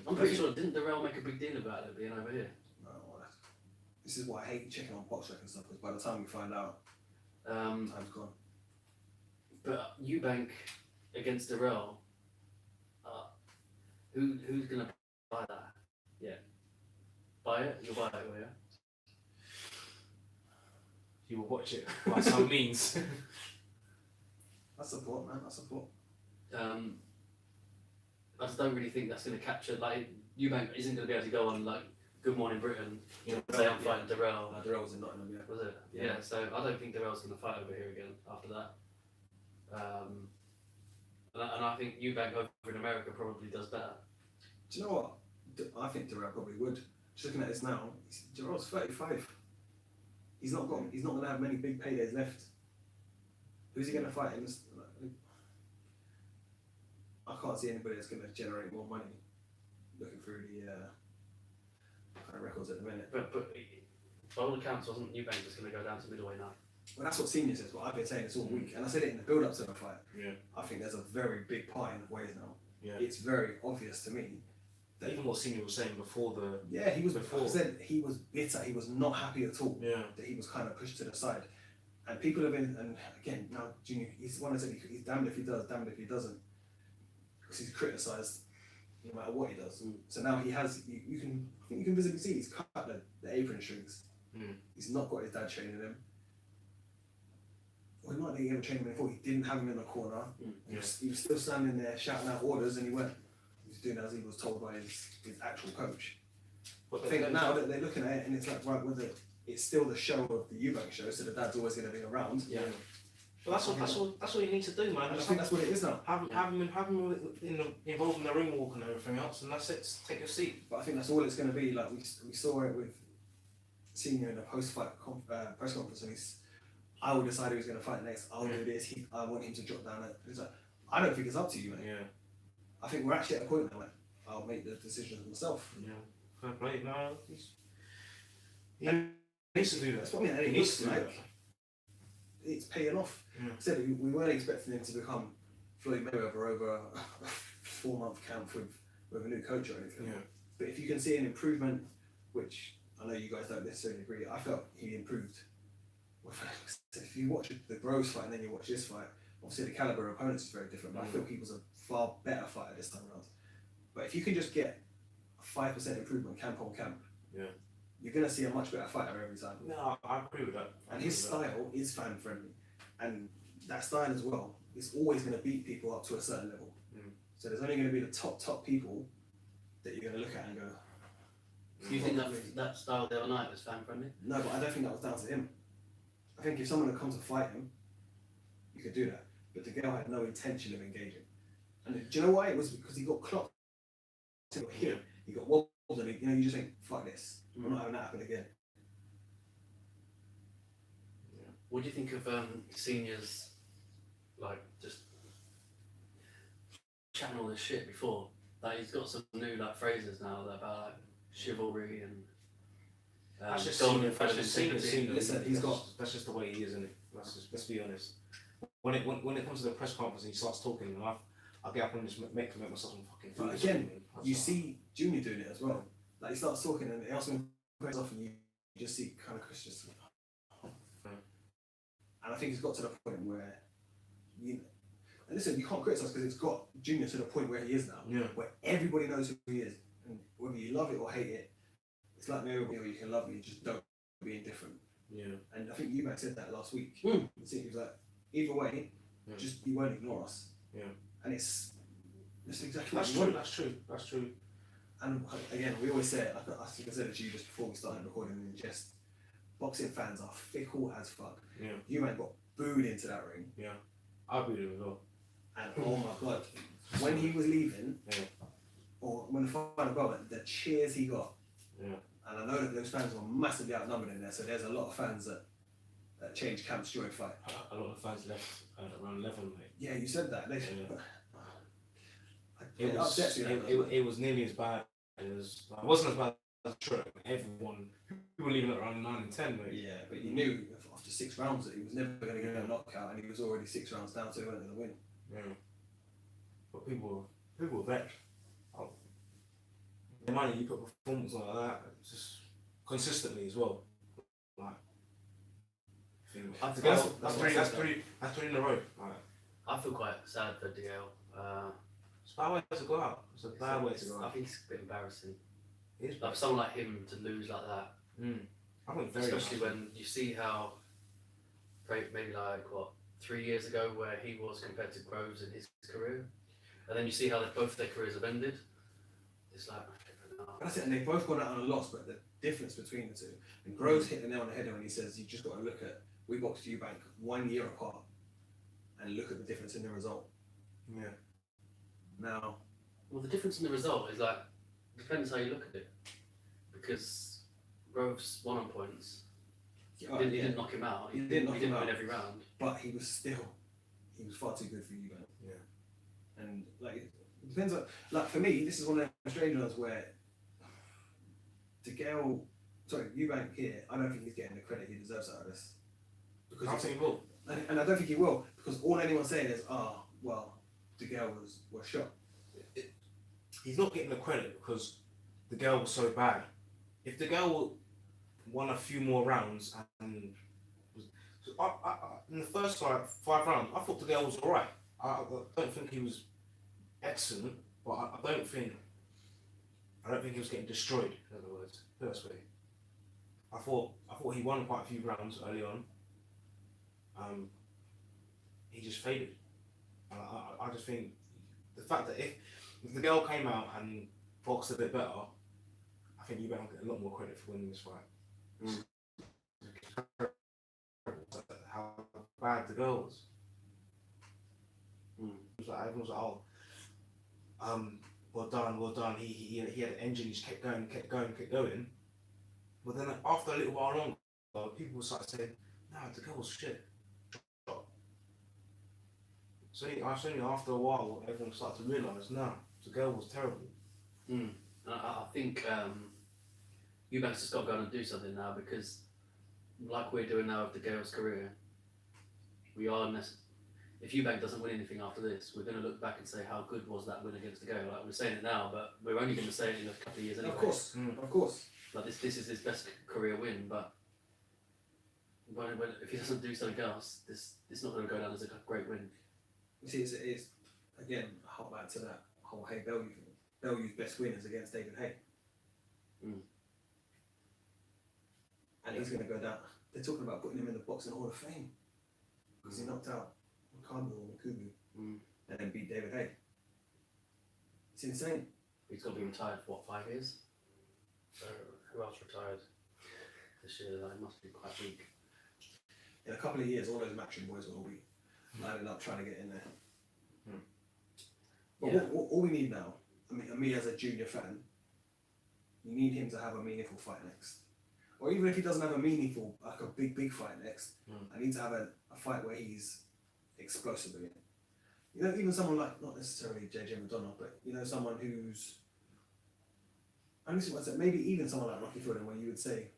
I'm pretty sure. Didn't Degale make a big deal about it being over here? No, this is why I hate checking on box rec and stuff, because by the time we find out, Um, time's gone. but Eubank against Degale, who's going to buy that? Yeah. Buy it? You'll buy it, will you? You will watch it by some means. I support, man. I support. I just don't really think that's going to capture, Eubank isn't going to be able to go on, Good Morning Britain, say I'm fighting Degale. Darrell was in Nottingham, yeah. Was it? Yeah, so I don't think Degale's going to fight over here again after that. And I think Eubank over in America probably does better. Do you know what? I think Darrell probably would. Just looking at this now, Darrell's 35. He's not going to have many big paydays left. Who's he going to fight? I can't see anybody that's going to generate more money. Looking through the kind of records at the minute. But by all accounts, wasn't Eubank just going to go down to middleweight now? Well, that's what Senior says, but I've been saying this all week, and I said it in the build-up to the fight. Yeah. I think there's a very big pie in the ways now. Yeah. It's very obvious to me. That Even what Senior was saying before the. Yeah, he was. Before. I said he was bitter. He was not happy at all. Yeah. That he was kind of pushed to the side, and people have been. And again, now Junior, he's one that said he's damned if he does, damned if he doesn't, because he's criticised no matter what he does. So now he has. I think you can visibly see he's cut the apron strings. He's not got his dad training him. well, not that he ever trained him before. He didn't have him in the corner. Mm. He was still standing there shouting out orders, and he went. He was doing as he was told by his actual coach. But I think now that they're looking at it, and it's like, right, with it, it's still the show of the Eubank show, so the dad's always going to be around. Yeah. But that's what you need to do, man. And I think that's what it is now. Have him involved in the ring walk and everything else, and that's it. Just take your seat. But I think that's all it's going to be. Like we saw it with Senior in a post-fight press conference, and I will decide who he's going to fight next. I'll do this. I want him to drop down. It's like, I don't think it's up to you, mate. Yeah. I think we're actually at a point now where I'll make the decisions myself. Yeah. Fair play. No, he needs to do that. That's what I mean. And He needs to do that. It's paying off. Yeah. I said we weren't expecting him to become Floyd Mayweather over a 4-month camp with a new coach or anything. Yeah. But if you can see an improvement, which I know you guys don't necessarily agree, I felt he improved. If you watch the Groves fight and then you watch this fight, obviously the caliber of opponents is very different, but I feel he was a far better fighter this time around. But if you can just get a 5% improvement camp on camp, Yeah. you're going to see a much better fighter every time. No, I agree with that. And his style is fan friendly, and that style as well is always going to beat people up to a certain level. Mm. So there's only going to be the top people that you're going to look at and go. Do you think that style the other night was fan friendly? No, but I don't think that was down to him. I think if someone had come to fight him, you could do that. But Degale had no intention of engaging. And do you know why? It was because he got clocked. He got hit. He got wobbled, and you just think, fuck this. I'm not having that happen again. Yeah. What do you think of Senior's, like, just chatting all this shit before? Like, he's got some new like phrases now about like chivalry and That's just golden senior. Listen, he's got. That's just the way he is, isn't it? Let's be honest. When it comes to the press conference and he starts talking, and I get up and just make myself some fucking food. But again, you see Junior doing it as well. Like he starts talking and he asks him questions off, and you just see kind of Chris just. And I think he's got to the point where, and listen, you can't criticise because it's got Junior to the point where he is now, where everybody knows who he is, and whether you love it or hate it, it's like me or you can love me, just don't be indifferent. Yeah. And I think Eubank said that last week. Mm. He was like, either way, just you won't ignore us. Yeah. And it's exactly That's what you true. want. That's true. And again, we always say it, I think I said it to you just before we started recording in jest, boxing fans are fickle as fuck. Yeah. Eubank got booed into that ring. Yeah. I booed him as well. And oh my god, when he was leaving, or when the final bell went, the cheers he got. Yeah. And I know that those fans were massively outnumbered in there, so there's a lot of fans that changed camps during the fight. A lot of fans left around 11, mate. Yeah, you said that. It was nearly as bad. It wasn't as bad as Trump. Everyone, people leaving at around 9 and 10, mate. Yeah, but you knew after 6 rounds that he was never going to get a knockout, and he was already 6 rounds down, so he wasn't going to win. Yeah. But people were vexed. The money you put performance like that, just consistently as well. Like, that's three in a row. Like, I feel quite sad for Degale. it's a bad way to go out. It's a bad way to go I out. think it's a bit embarrassing. It is Like someone like him to lose like that. I think very Especially much. when you see how, maybe like 3 years ago, where he was compared to Groves in his career, and then you see how both their careers have ended. It's like, That's it, and they've both gone out on a loss, but the difference between the two. And Groves hit the nail on the head when he says you just got to look at, we boxed Eubank 1 year apart, and look at the difference in the result. Yeah. Now. well, the difference in the result is like, depends how you look at it, because Groves won on points. He didn't knock him out. He didn't win every round. But he was far too good for Eubank. Yeah. And like, it depends on, like for me, this is one of the strange ones where Eubank here, I don't think he's getting the credit he deserves out of this. I don't think he will. And I don't think he will, because all anyone's saying is, Degale was shot. He's not getting the credit because Degale was so bad. If Degale won a few more rounds and in the first 5 rounds, I thought Degale was alright. I don't think he was excellent, but I don't think he was getting destroyed. In other words, personally, I thought he won quite a few rounds early on. he just faded. I just think the fact that if the girl came out and boxed a bit better, I think Eubank will get a lot more credit for winning this fight. How bad the girl was. It was like, everyone was like, oh, well done. He had an engine, he just kept going. But then after a little while longer, people started saying, no, the girl was shit. So only after a while, everyone started to realise, no, the girl was terrible. I think Eubank's just got to go on and do something now, because like we're doing now with Degale's career, if Eubank doesn't win anything after this, we're going to look back and say how good was that win against Degale. Like, we're saying it now, but we're only going to say it in a couple of years anyway. Of course. Like this is his best career win, but if he doesn't do something else, it's not going to go down as a great win. You see, it's again, hop back to that whole Hay Bellew thing. Bellew's best win is against David Hay. And he's going to go down. They're talking about putting him in the Boxing Hall of Fame because he knocked out Makabu and Makubu and then beat David Hay. It's insane. He's got to be retired for what, 5 years? So who else retired this year? That must be quite weak. In a couple of years, all those matching boys will all be lining up trying to get in there. But what all we need now, me as a junior fan, you need him to have a meaningful fight next. Or even if he doesn't have a meaningful, like a big fight next, I need to have a fight where he's explosive again. You know, even someone like, not necessarily JJ McDonough, but you know, someone who's, I mean, maybe even someone like Rocky Fielding, where you would say,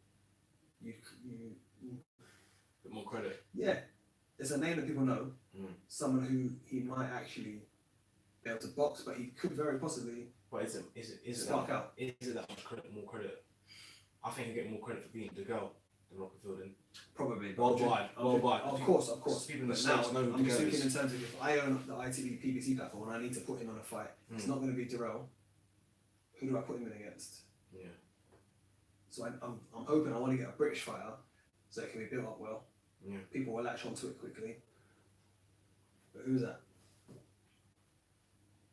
you Bit more credit. Yeah, it's a name that people know. Someone who he might actually be able to box, but he could very possibly. But is it spark out? Is it that much credit? More credit? I think you get more credit for being Degale than Rocky Fielding. Probably. Worldwide. Of course. People in the But now, States know who I'm just Degale thinking in is. terms of if I own the ITV PBC platform and I need to put him on a fight, it's not going to be Darrell. Who do I put him in against? Yeah. So I'm hoping I want to get a British fighter, so it can be built up well. Yeah. People will latch onto it quickly. But who's that?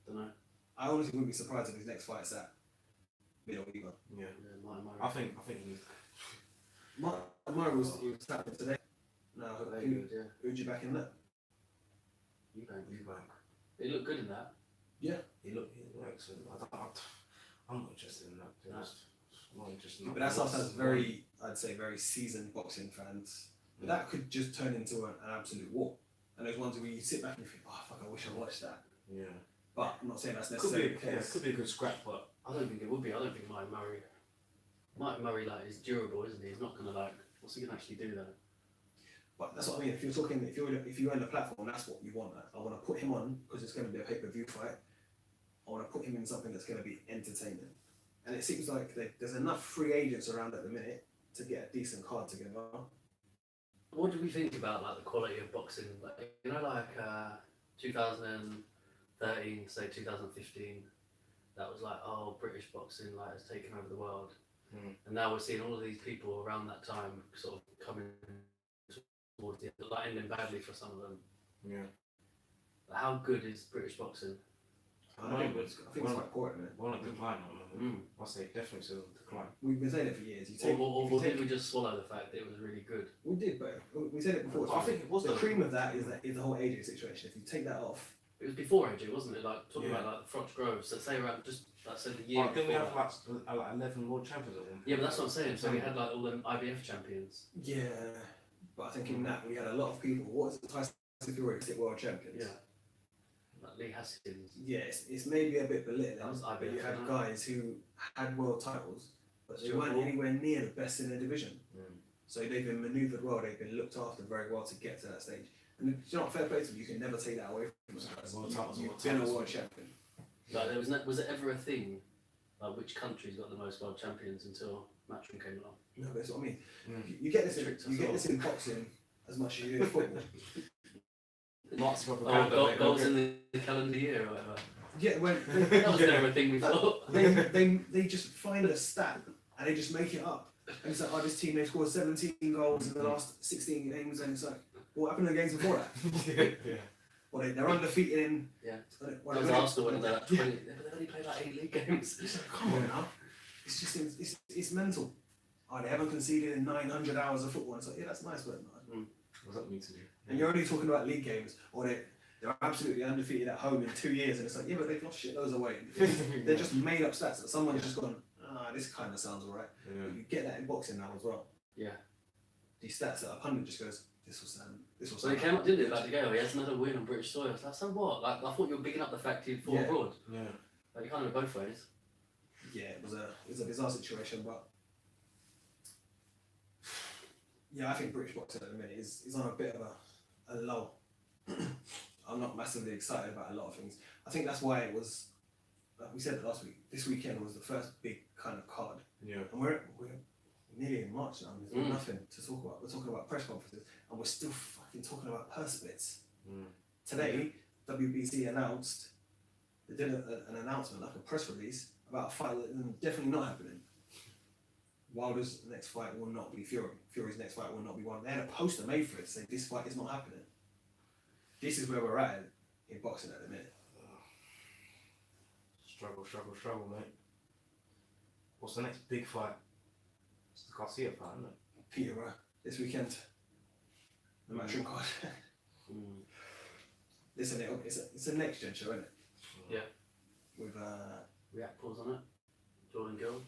Don't know. I honestly wouldn't be surprised if his next fight's at middle either. Yeah. I think he's. Murray was happening today. Now, who'd you back in that? Eubank. He looked good in that. Yeah. He looked excellent. I'm not interested in that. To be honest. Not interested in that. But that's us as I'd say very seasoned boxing fans. But that could just turn into an absolute war. And those ones where you sit back and you think, oh fuck, I wish I watched that. Yeah. But I'm not saying that's necessarily the case. Could be a good scrap, but I don't think it would be. I don't think Mike Murray like is durable, isn't he? He's not gonna what's he gonna actually do there? But that's what I mean. If you own the platform, that's what you want. I want to put him on because it's going to be a pay-per-view fight. I want to put him in something that's going to be entertaining. And it seems like there's enough free agents around at the minute to get a decent card together. What do we think about the quality of boxing? 2013, say 2015, that was British boxing has taken over the world. And now we're seeing all of these people around that time sort of coming towards the end, ending badly for some of them. yeah. But how good is British boxing? I think it's quite poor, isn't it? We're on a decline at the moment. I'll say definitely still a decline. We've been saying it for years. Or did we just swallow the fact that it was really good? We did, but we said it before. I think it was the cream of that is the whole AJ situation. If you take that off, it was before AJ, wasn't it? Talking about Froch Grove. So say around the year. Didn't we have 11 world champions at one? Yeah, but that's what I'm saying. So we had all them IBF champions. Yeah, but I think in that we had a lot of people. What is the Tyson Fury world champions? Yeah. Lee Haskins. Yeah, it's maybe a bit belittling. That was but IBF, you had guys who had world titles, but they weren't anywhere near the best in their division. So they've been manoeuvred well. They've been looked after very well to get to that stage. And you know, fair play to them. You can never take that away from them. You've been a world champion. Was it ever a thing? Which country's got the most world champions until Matchroom came along? No, but that's what I mean. You get this in boxing as much as you do in football. Goals in the calendar year or whatever. Yeah, that was never a thing we thought. They just find a stat and they just make it up. And it's like, this team, they scored 17 goals in the last 16 games, and it's like, What happened in the games before that? Yeah. Well, they're undefeated in. Yeah. What That was Arsenal when they're like 20. They've only played like 8 league games. It's like, come on now. It's just it's mental. Oh, they haven't conceded in 900 hours of football. It's like, yeah, that's nice, but no. What's that mean to do? And you're only talking about league games, or they're absolutely undefeated at home in 2 years, and it's like, yeah, but they've lost shit loads away. They're just made up stats that someone's just gone, this kind of sounds alright. Yeah. But you get that in boxing now as well. Yeah. These stats that a pundit just goes, this was So he came up, didn't it? Like Degale, he has another win on British soil. Like, so what? Like, I thought you were bigging up the fact he'd fought abroad. Yeah. Like, you can't have it both ways. Yeah, it was a bizarre situation, but yeah, I think British boxing at the minute is on a bit of a lull. I'm not massively excited about a lot of things. I think that's why it was, like we said it last week, this weekend was the first big kind of card. Yeah. And we're nearly in March now, and there's nothing to talk about. We're talking about press conferences, and we're still fucking talking about purse splits. Today, WBC announced, they did an announcement, like a press release, about a fight that is definitely not happening. Wilder's next fight will not be Fury. Fury's next fight will not be one. They had a poster made for it to say this fight is not happening. This is where we're at in boxing at the minute. Struggle, mate. What's the next big fight? It's the Garcia fight, isn't it? Peterborough this weekend. The matchroom card. Listen, it's a next gen show, isn't it? Yeah. With React pause on it. Jordan Gill.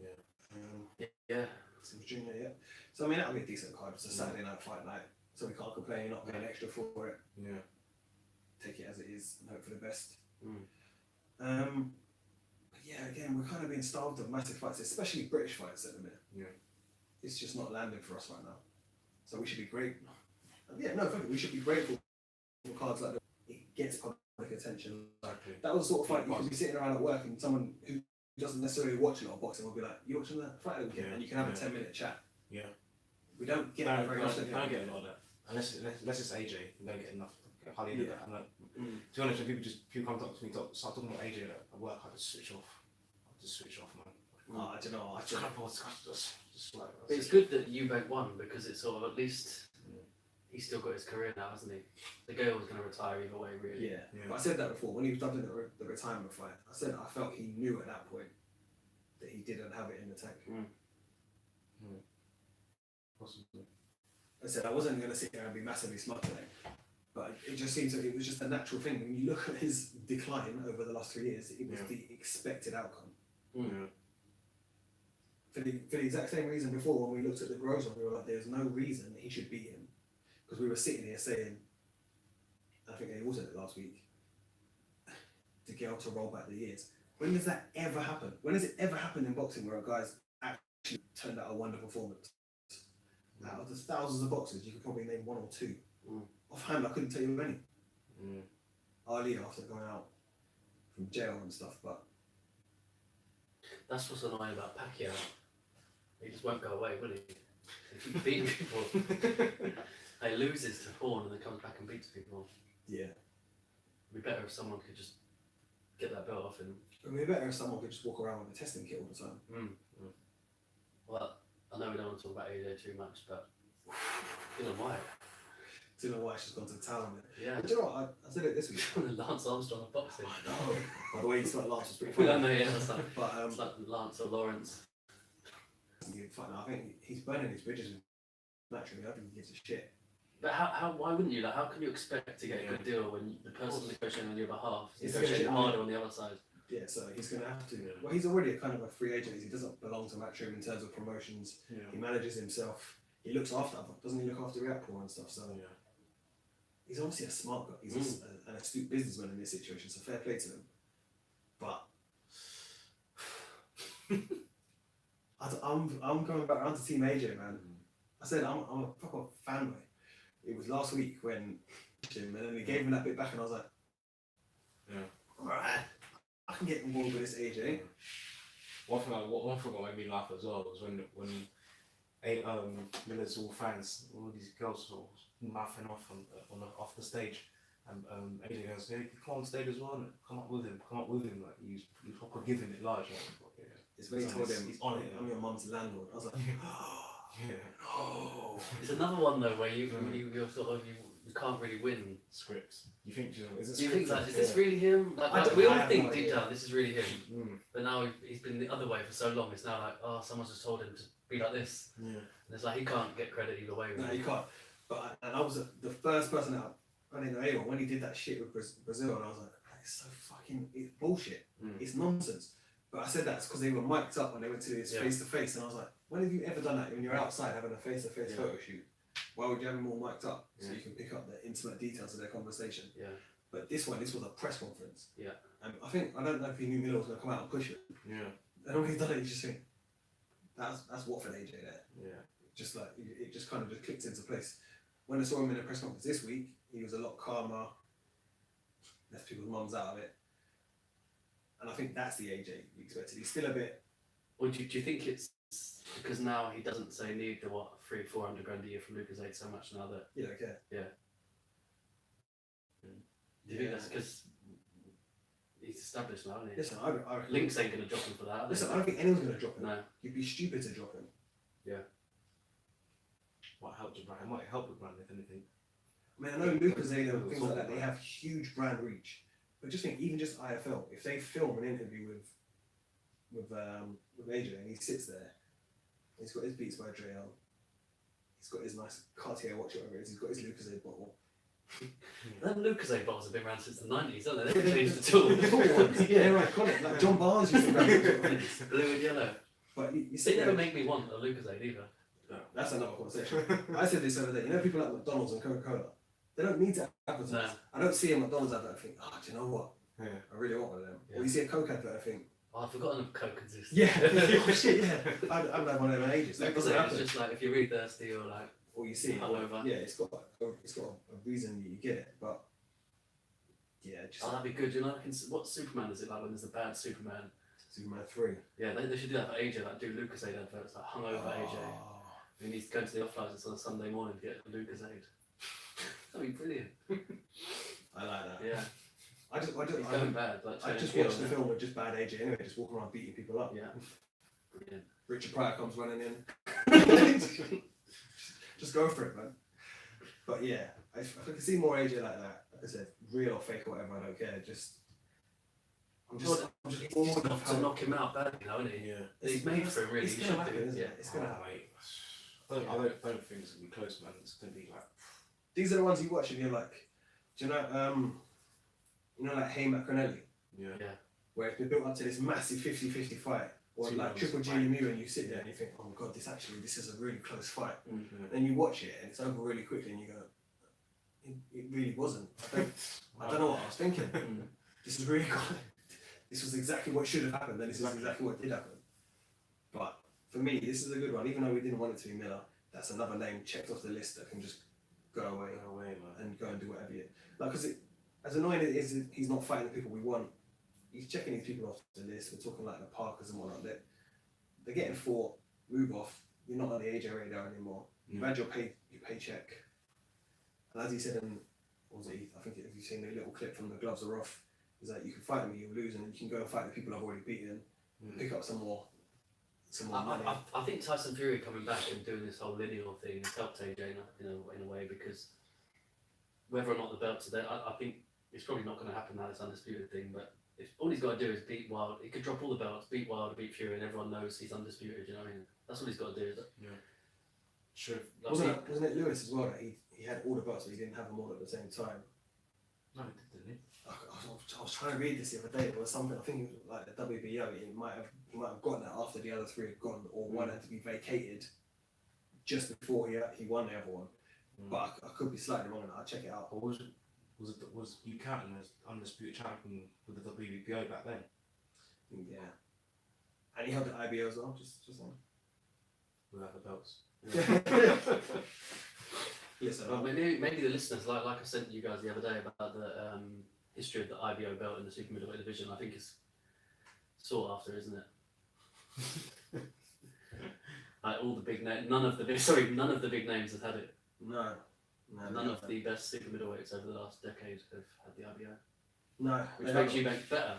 Yeah. Yeah. Sims Jr. Yeah. So I mean that'll be a decent card. It's a Saturday night fight night, so we can't complain. You're not paying extra for it. Yeah. Take it as it is and hope for the best. But yeah, again, we're kind of being starved of massive fights, especially British fights at the minute. Yeah. It's just not landing for us right now. So we should be great. Yeah, no, fuck it. We should be grateful for cards like that. It gets public attention. Exactly. That was the sort of fight you could be sitting around at work and someone who doesn't necessarily watch a lot of boxing will be like, "You watching that fight weekend?" Yeah. And you can have a 10-minute chat. Yeah. We don't get that very often. Don't get a lot of that. Unless it's AJ, you don't get enough. Hardly do that. And like, to be honest, when people come up to me, start talking about AJ at work, I just switch off. Man. I don't know. I Just just like. But it's good that Eubank won because it's sort of at least he's still got his career now, hasn't he? The girl was going to retire either way, really. Yeah. But I said that before when he was dubbing the retirement fight. I said I felt he knew at that point that he didn't have it in the tank. Possibly. I said I wasn't going to sit there and be massively smart today, but it just seems that it was just a natural thing. When you look at his decline over the last 3 years, it was the expected outcome. For the exact same reason before when we looked at the Grosjean, we were like, there's no reason that he should beat him. Because we were sitting here saying, I think they all said it last week, Degale to roll back the years. When does that ever happen? When has it ever happened in boxing where a guy's actually turned out a wonderful performance? Out of the thousands of boxers, you could probably name one or two. Offhand, I couldn't tell you any. Ali after going out from jail and stuff, but that's what's annoying about Pacquiao. He just won't go away, will he? He keeps beating people. He loses to Horn and then comes back and beats people. yeah. It'd be better if someone could just get that belt off him. It'd be better if someone could just walk around with a testing kit all the time. Well, I know we don't want to talk about AJ too much, but Dylan White. Dylan White's just gone to town. Yeah. But do you know what? I said it this week. Lance Armstrong of boxing. I know. By the way, he's like Lance was pretty We funny. don't know yet. It's like, But it's like Lance or Lawrence. I think he's burning his bridges naturally. I think he gives a shit. But why wouldn't you? Like, how can you expect to get a good deal when the person negotiating on your behalf is He's negotiating gonna- harder on the other side? Yeah, so he's going to have to. Well, he's already a kind of a free agent. He doesn't belong to Matchroom in terms of promotions. He manages himself. He looks after, doesn't he look after Reactpool and stuff? So he's obviously a smart guy. He's an astute businessman in this situation. So fair play to him. But I'm coming back around to Team AJ, man. I said I'm a proper fanboy. It was last week when and then he gave me that bit back, and I was like, all right, I can get involved with this AJ. One thing that made me laugh as well was when Miller's all fans, all these girls sort of mouthing off off the stage, and AJ goes, "Hey, come on stage as well, and come up with him, like he's proper giving it large." It's when he told him, he's on it. I'm your mum's landlord. I was like, Yeah. No. It's another one though where you're sort of you can't really win. Scripts. You think, is Do you think scripted? is this really him? Like, we all think deep down this is really him. But now he's been the other way for so long. It's now like, oh, someone's just told him to be like this. Yeah. And it's like he can't get credit either way. Really. No, you can't. But I was the first person out. I didn't know anyone when he did that shit with Brazil, and I was like, it's so fucking, it's bullshit. It's nonsense. But I said that's because they were mic'd up when they went to his face to face, and I was like, when have you ever done that when you're outside having a face to face photo shoot? Why would you have them all mic'd up so you can pick up the intimate details of their conversation? Yeah. But this was a press conference. Yeah. And I don't know if he knew Miller was going to come out and push it. Yeah. And when he done it, you just think, that's Watford AJ there. Yeah. Just like, it just kind of just clicked into place. When I saw him in a press conference this week, he was a lot calmer, left people's mums out of it. And I think that's the AJ you expected. He's still a bit... Or do you think it's because now he doesn't say need the 300-400 grand a year from Lucas Aid so much now that... You don't care. Yeah. Do you think that's because he's established now, isn't he? Listen, I Links ain't going to drop him for that. Listen, I don't think anyone's going to drop him. No. You'd be stupid to drop him. Yeah. Might help the brand. It might help with brand if anything. I mean, I know Lucas Aid and things like that, they have huge brand reach. But just think, even just IFL, if they film an interview with AJ and he sits there, he's got his Beats by Dre on, he's got his nice Cartier watch, whatever it is, he's got his Lucas Aid bottle. Them Lucas Aid bottles have been around since the 90s, haven't they? They've changed at all. Yeah, they're iconic. Like John Barnes used to wear them. Blue and yellow. But you They sit never there, make me want a Lucas Aid either. No. that's another conversation. I said this other day, you know people like McDonald's and Coca-Cola, they don't need to advertise. No. I don't see a McDonald's advert and think, oh, do you know what? Yeah. I really want one of them. Yeah. Or you see a Coke advert and think, Oh, I've forgotten if Coke exists. yeah, oh, shit, yeah. I haven't had one of them in ages. That Lucas doesn't Aid happen. is just like if you're really thirsty or like Or you see it, hungover. yeah, it's got a reason you get it, but yeah, just Oh, that'd be good. You know, what Superman is it like when there's a bad Superman? Superman 3. Yeah, they should do that for AJ. Like do Lucas Aid adverts, like hungover AJ. He needs to go to the off license on a Sunday morning to get a Lucas Aid. That'd be brilliant. I like that. Yeah, I he's going bad. Like I just turning watched the heel, film with just bad AJ anyway, just walking around beating people up. Yeah, brilliant. Richard Pryor comes running in. Just go for it, man. But yeah, if I could see more AJ like that, like I said, real or fake or whatever, I don't care. I'm just bored of Enough how to knock him out badly now, isn't he? Yeah. He's made for him, really. It's He gonna should happen, do. isn't Yeah. it? It's gonna happen. Mate. I don't think it's gonna be close, man. It's gonna be like. These are the ones you watch and you're like, do you know, like Hey Macronelli, Yeah. where it's been built up to this massive 50-50 fight, or Two like rounds Triple of G fight. and you think oh my god, this is a really close fight. Mm-hmm. Then you watch it and it's over really quickly and you go, it really wasn't. I don't know what I was thinking. This is really good. This was exactly what should have happened, and this is exactly what did happen. But for me, this is a good one. Even though we didn't want it to be Miller, that's another name checked off the list that can just go away Man. and go and do whatever you like. Because as annoying as it is, he's not fighting the people we want. He's checking these people off the list. We're talking like the Parkers and whatnot. They're getting fought. Move off. You're not on the AJ radar anymore. You've had your paycheck. And as he said in, what was it? I think if you've seen the little clip from The Gloves Are Off, is that you can fight me, you'll lose, and you can go and fight the people I've already beaten, pick up some more money. I think Tyson Fury coming back and doing this whole lineal thing has helped AJ in a way, because whether or not the belts are there, I think it's probably not going to happen now, this undisputed thing, but if all he's got to do is beat Wilder, he could drop all the belts, beat Wilder, beat Fury, and everyone knows he's undisputed, you know what I mean? That's all he's got to do, is it? Yeah. Sure. Like, Wasn't it Lewis as well that he had all the belts but he didn't have them all at the same time? No, it didn't he? I was trying to read this the other day. It was something, I think it was like the WBO. He might have gotten that after the other three had gone, or one had to be vacated just before he won the other one. But I could be slightly wrong on that. I'll check it out. Or was you counting as undisputed champion with the WBO back then? Yeah. And he held the IBO as well, just saying. Without the belts. Listen, well, maybe the listeners, like I sent you guys the other day about the history of the IBO belt in the super middleweight division. I think it's sought after, isn't it? Like all the big names, none of the big names have had it. No. None of the best super middleweights over the last decade have had the IBO. No. Which makes Eubank better.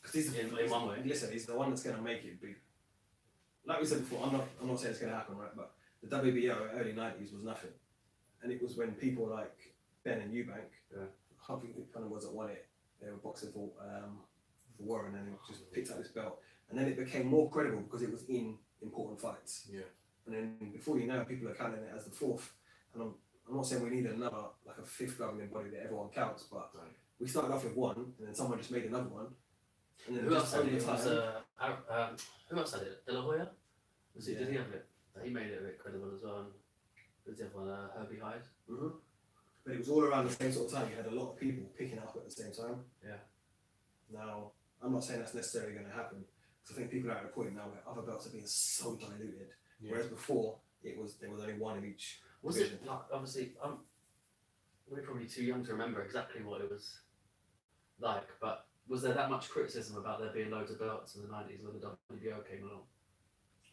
Because in one way. Listen, he's the one that's going to make it big. Like we said before, I'm not saying it's going to happen, right? But the WBO early 90s was nothing. And it was when people like Ben and Eubank, I can't think which one was that won it. They were boxing for Warren, and it just picked up this belt. And then it became more credible because it was in important fights. Yeah. And then before you know it, people are counting it as the fourth. And I'm not saying we need another, like a fifth governing body that everyone counts, but we started off with one, and then someone just made another one. And then Who else had it? over time, Who else had it? De La Hoya? Did he have it? He made it a bit credible as well. Who's the other one? Herbie Hyde? Mm-hmm. But it was all around the same sort of time. You had a lot of people picking up at the same time. Yeah. Now, I'm not saying that's necessarily going to happen, because I think people are at a point now where other belts are being so diluted. Yeah. Whereas before, there was only one in each. Was division. it like, obviously? We're probably too young to remember exactly what it was like, but was there that much criticism about there being loads of belts in the 90s when the WBO came along?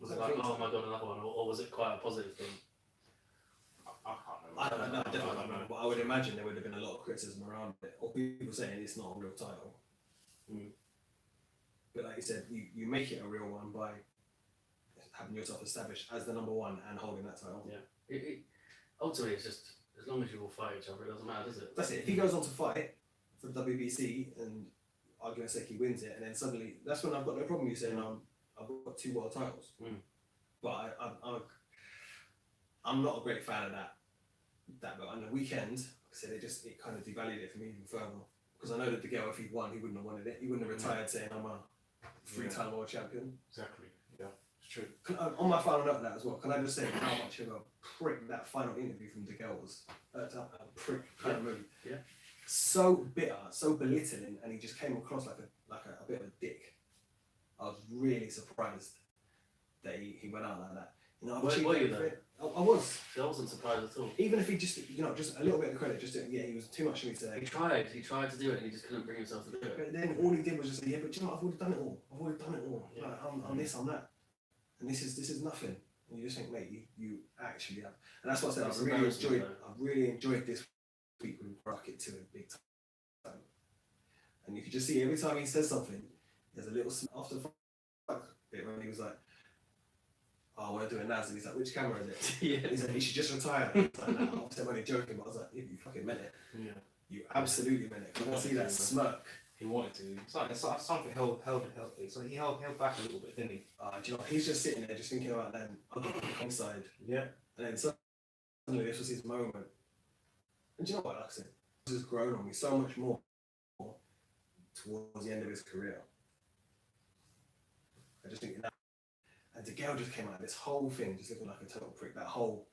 Was it like, oh my god, another one, or was it quite a positive thing? I can't remember. I don't know, definitely don't know, but I would imagine there would have been a lot of criticism around it, or people saying it's not a real title. But like you said, you make it a real one by having yourself established as the number one and holding that title. Yeah. Ultimately, it's just, as long as you all fight each other, it doesn't matter, does it? That's it. If he goes on to fight for the WBC and argument's sake he wins it, and then suddenly, that's when I've got no problem with you saying I've got 2 world titles. But I'm not a great fan of that. But on the weekend, like I said, it kind of devalued it for me even further. Because I know that Degale, if he'd won, he wouldn't have wanted it. He wouldn't have retired saying I'm a 3-time world champion. Exactly. Yeah, it's true. On my final note of that as well, can I just say how much of a prick that final interview from Degale was? A prick kind of movie. Yeah. So bitter, so belittling, and he just came across like a bit of a dick. I was really surprised that he went out like that. You know, Were you though? I was. I wasn't surprised at all. Even if he just a little bit of credit, he was too much for me to say. He tried to do it and he just couldn't bring himself to do it. But then all he did was just say, yeah, but you know what, I've already done it all. Yeah. Like, I'm this, I'm that. And this is nothing. And you just think, mate, you actually have. And that's what I said, I've really enjoyed this week with Rocket to a big time. And you could just see every time he says something, there's a little after the bit when he was like, oh, I want to do a Naz, and he's like, which camera is it? Yeah. He's like, you should just retire. He's like, no, I'm only joking, but I was like, yeah, you fucking meant it. Yeah. You absolutely meant it. I can see that smirk. He wanted to. It's like something held it. So he held back a little bit, didn't he? Do you know what? He's just sitting there, just thinking about them inside. Yeah. And then suddenly this was his moment. And do you know what? Like I said, this has grown on me so much more towards the end of his career. I just think that. And Degale just came out of this whole thing, just looking like a total prick. That whole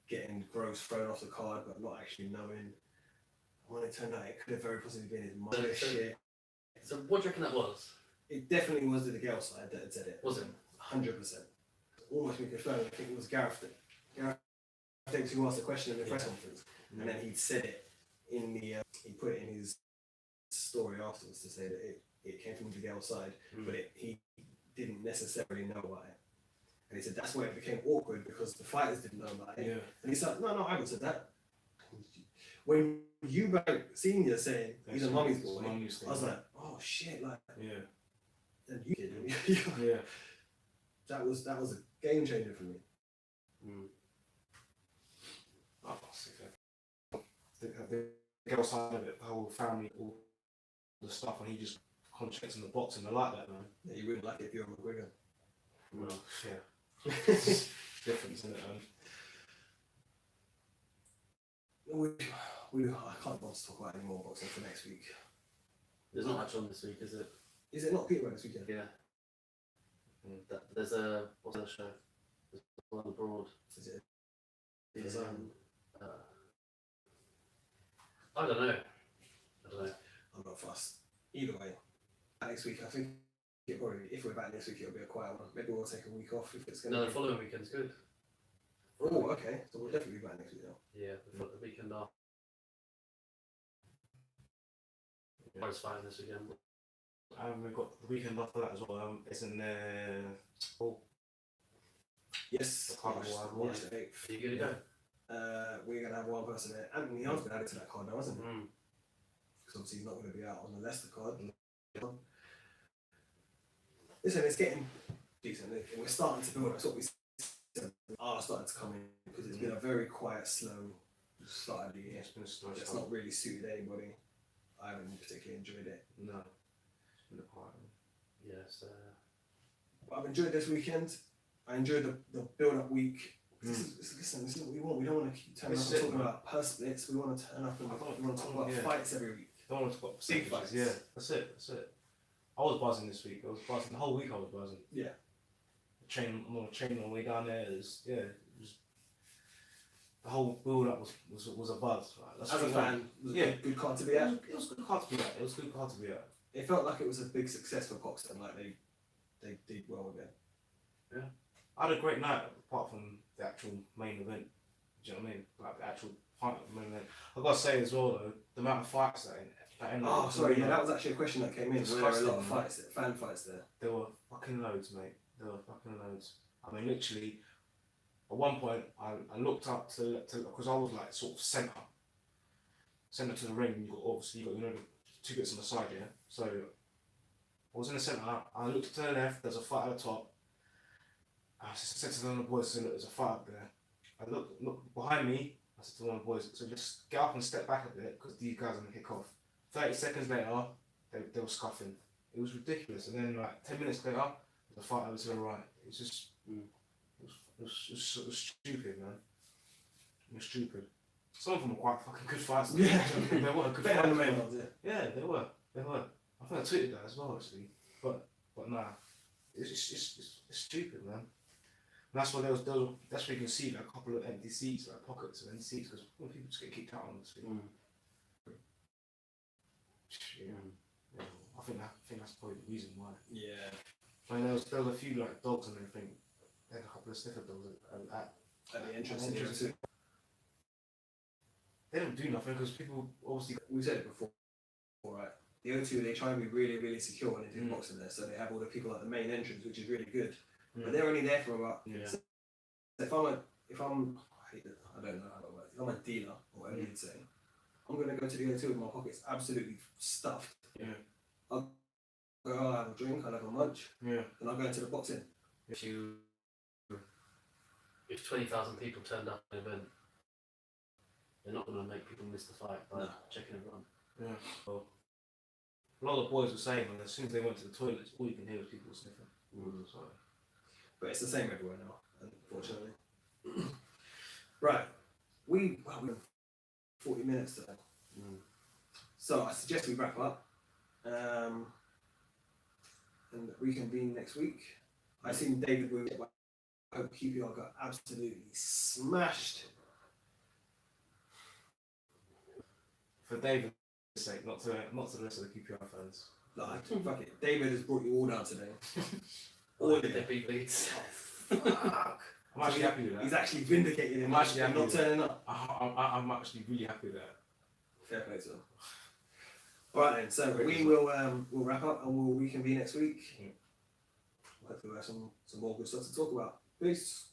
getting Gross thrown off the card, but not actually knowing. When it turned out, it could have very possibly been his mother shit. So what do you reckon that was? It definitely was the Degale side that had said it. Was it? 100%. Almost me confirmed. I think it was Gareth Davis who asked the question in the press conference, and then he said it in the. He put it in his story afterwards to say that it came from Degale's side, but he didn't necessarily know about it. And he said that's where it became awkward because the fighters didn't know about it. Yeah. And he said, no, I haven't said that. When Eubank Senior saying he's a mummy's boy, I was like, oh shit, like, yeah. And you did, yeah. That was a game changer for me. The girl side of it, the whole family, all the stuff, and he just concentrates on the boxing. I like that, man. Yeah, you wouldn't like it if you were McGregor. Well, yeah. It's different, isn't it? I can't want to talk about any more boxing for next week. There's not much on this week, is it? Is it not Peterborough this weekend? Yeah. There's a, what's the show? There's one abroad. Is it? I don't know. I'm not fussed. Either way, next week I think it probably, if we're back next week, it'll be a quiet one. Maybe we'll take a week off if it's going to. No, the following weekend's good. Oh, okay. So we'll definitely be back next week now. Yeah, the weekend after. I was fine this weekend. We've got the weekend after that as well. Isn't there? Yes. March the 8th. Are you going to go? We're going to have one person there. Anthony Young's been added to that card now, hasn't he? Mm. Because obviously he's not going to be out on the Leicester card. Listen, it's getting decent. We're starting to build. That's what we said. are starting to come in because it's been a very quiet, slow start of the year. It's been a slow It's start. not really suited anybody. I haven't particularly enjoyed it. No. It's been a quiet one. Yes. But I've enjoyed this weekend. I enjoyed the build-up week. Listen, this is what we want. We don't want to keep turning up and talking about purse splits. We want to turn up and we want to talk about fights every week. Don't want to talk about Big fights. Yeah, that's it. I was buzzing this week. I was buzzing the whole week. I was buzzing. Yeah. I'm on a train on the way down there. It was the whole build up was a buzz. Right? That's As a fan, it was a good card to be at. It was a good card to be at. It was a good card to be at. It felt like it was a big success for Boxing. Like they did well with it. Yeah. I had a great night apart from the actual main event. Do you know what I mean? Like the actual part of the main event. I've got to say as well though, the amount of fights that ended Oh, up- sorry. Yeah, that was actually a question that came in. Were there a lot of Disgusting, fights, fan fights there? There were fucking loads, mate. There were fucking loads. I mean, literally, at one point, I looked up to because I was like sort of centre to the ring. You got the 2 bits on the side, yeah. So I was in the centre. I looked to the left. There's a fight at the top. I said to one of the boys, "Look, there's a fight up there." I looked behind me. I said to one of the boys, "So just get up and step back a bit because these guys are gonna kick off." 30 seconds later, they were scuffing. It was ridiculous. And then like 10 minutes later, the fight over to the right. It was just, it was stupid, man. It was stupid. Some of them were quite fucking good fights. Yeah. They were good Better than the fights. main ones, yeah. Yeah, they were. I think I tweeted that as well actually. But nah, it's stupid, man. And that's why that's where you can see like a couple of empty seats, like pockets of empty seats, because people just get kicked out on this thing. Yeah. I think that's probably the reason why. Yeah. I mean, there was a few like dogs and everything. They had a couple of sniffer dogs At the entrance. at the entrance. They don't do nothing because people obviously. We said it before, right? The O2, they try and be really, really secure when they do boxing there, so they have all the people at the main entrance, which is really good. But they're only there for about. Yeah. So if I'm, I don't know how it works. If I'm a dealer or whatever you'd say, I'm gonna go to the O2 with my pockets absolutely stuffed. Yeah. I'll have a drink, I'll have a lunch, Yeah. and I'll go into the boxing. If 20,000 people turned up at an event, they're not going to make people miss the fight by checking everyone. Yeah. Well, a lot of the boys were saying when as soon as they went to the toilets, all you can hear was people sniffing. So. But it's the same everywhere now, unfortunately. Right. We're 40 minutes today. So I suggest we wrap up and reconvene next week. I seen David will I hope QPR got absolutely smashed. For David's sake, not to the rest of the QPR fans. Like, fuck it. David has brought you all down today. All of their big leads. Fuck. I'm actually happy with that. He's actually vindicated him. I'm actually happy not with turning up. I'm actually really happy with that. Fair play to him. Alright then, so we will we'll wrap up and we'll reconvene next week. Hopefully we'll have some more good stuff to talk about. Peace.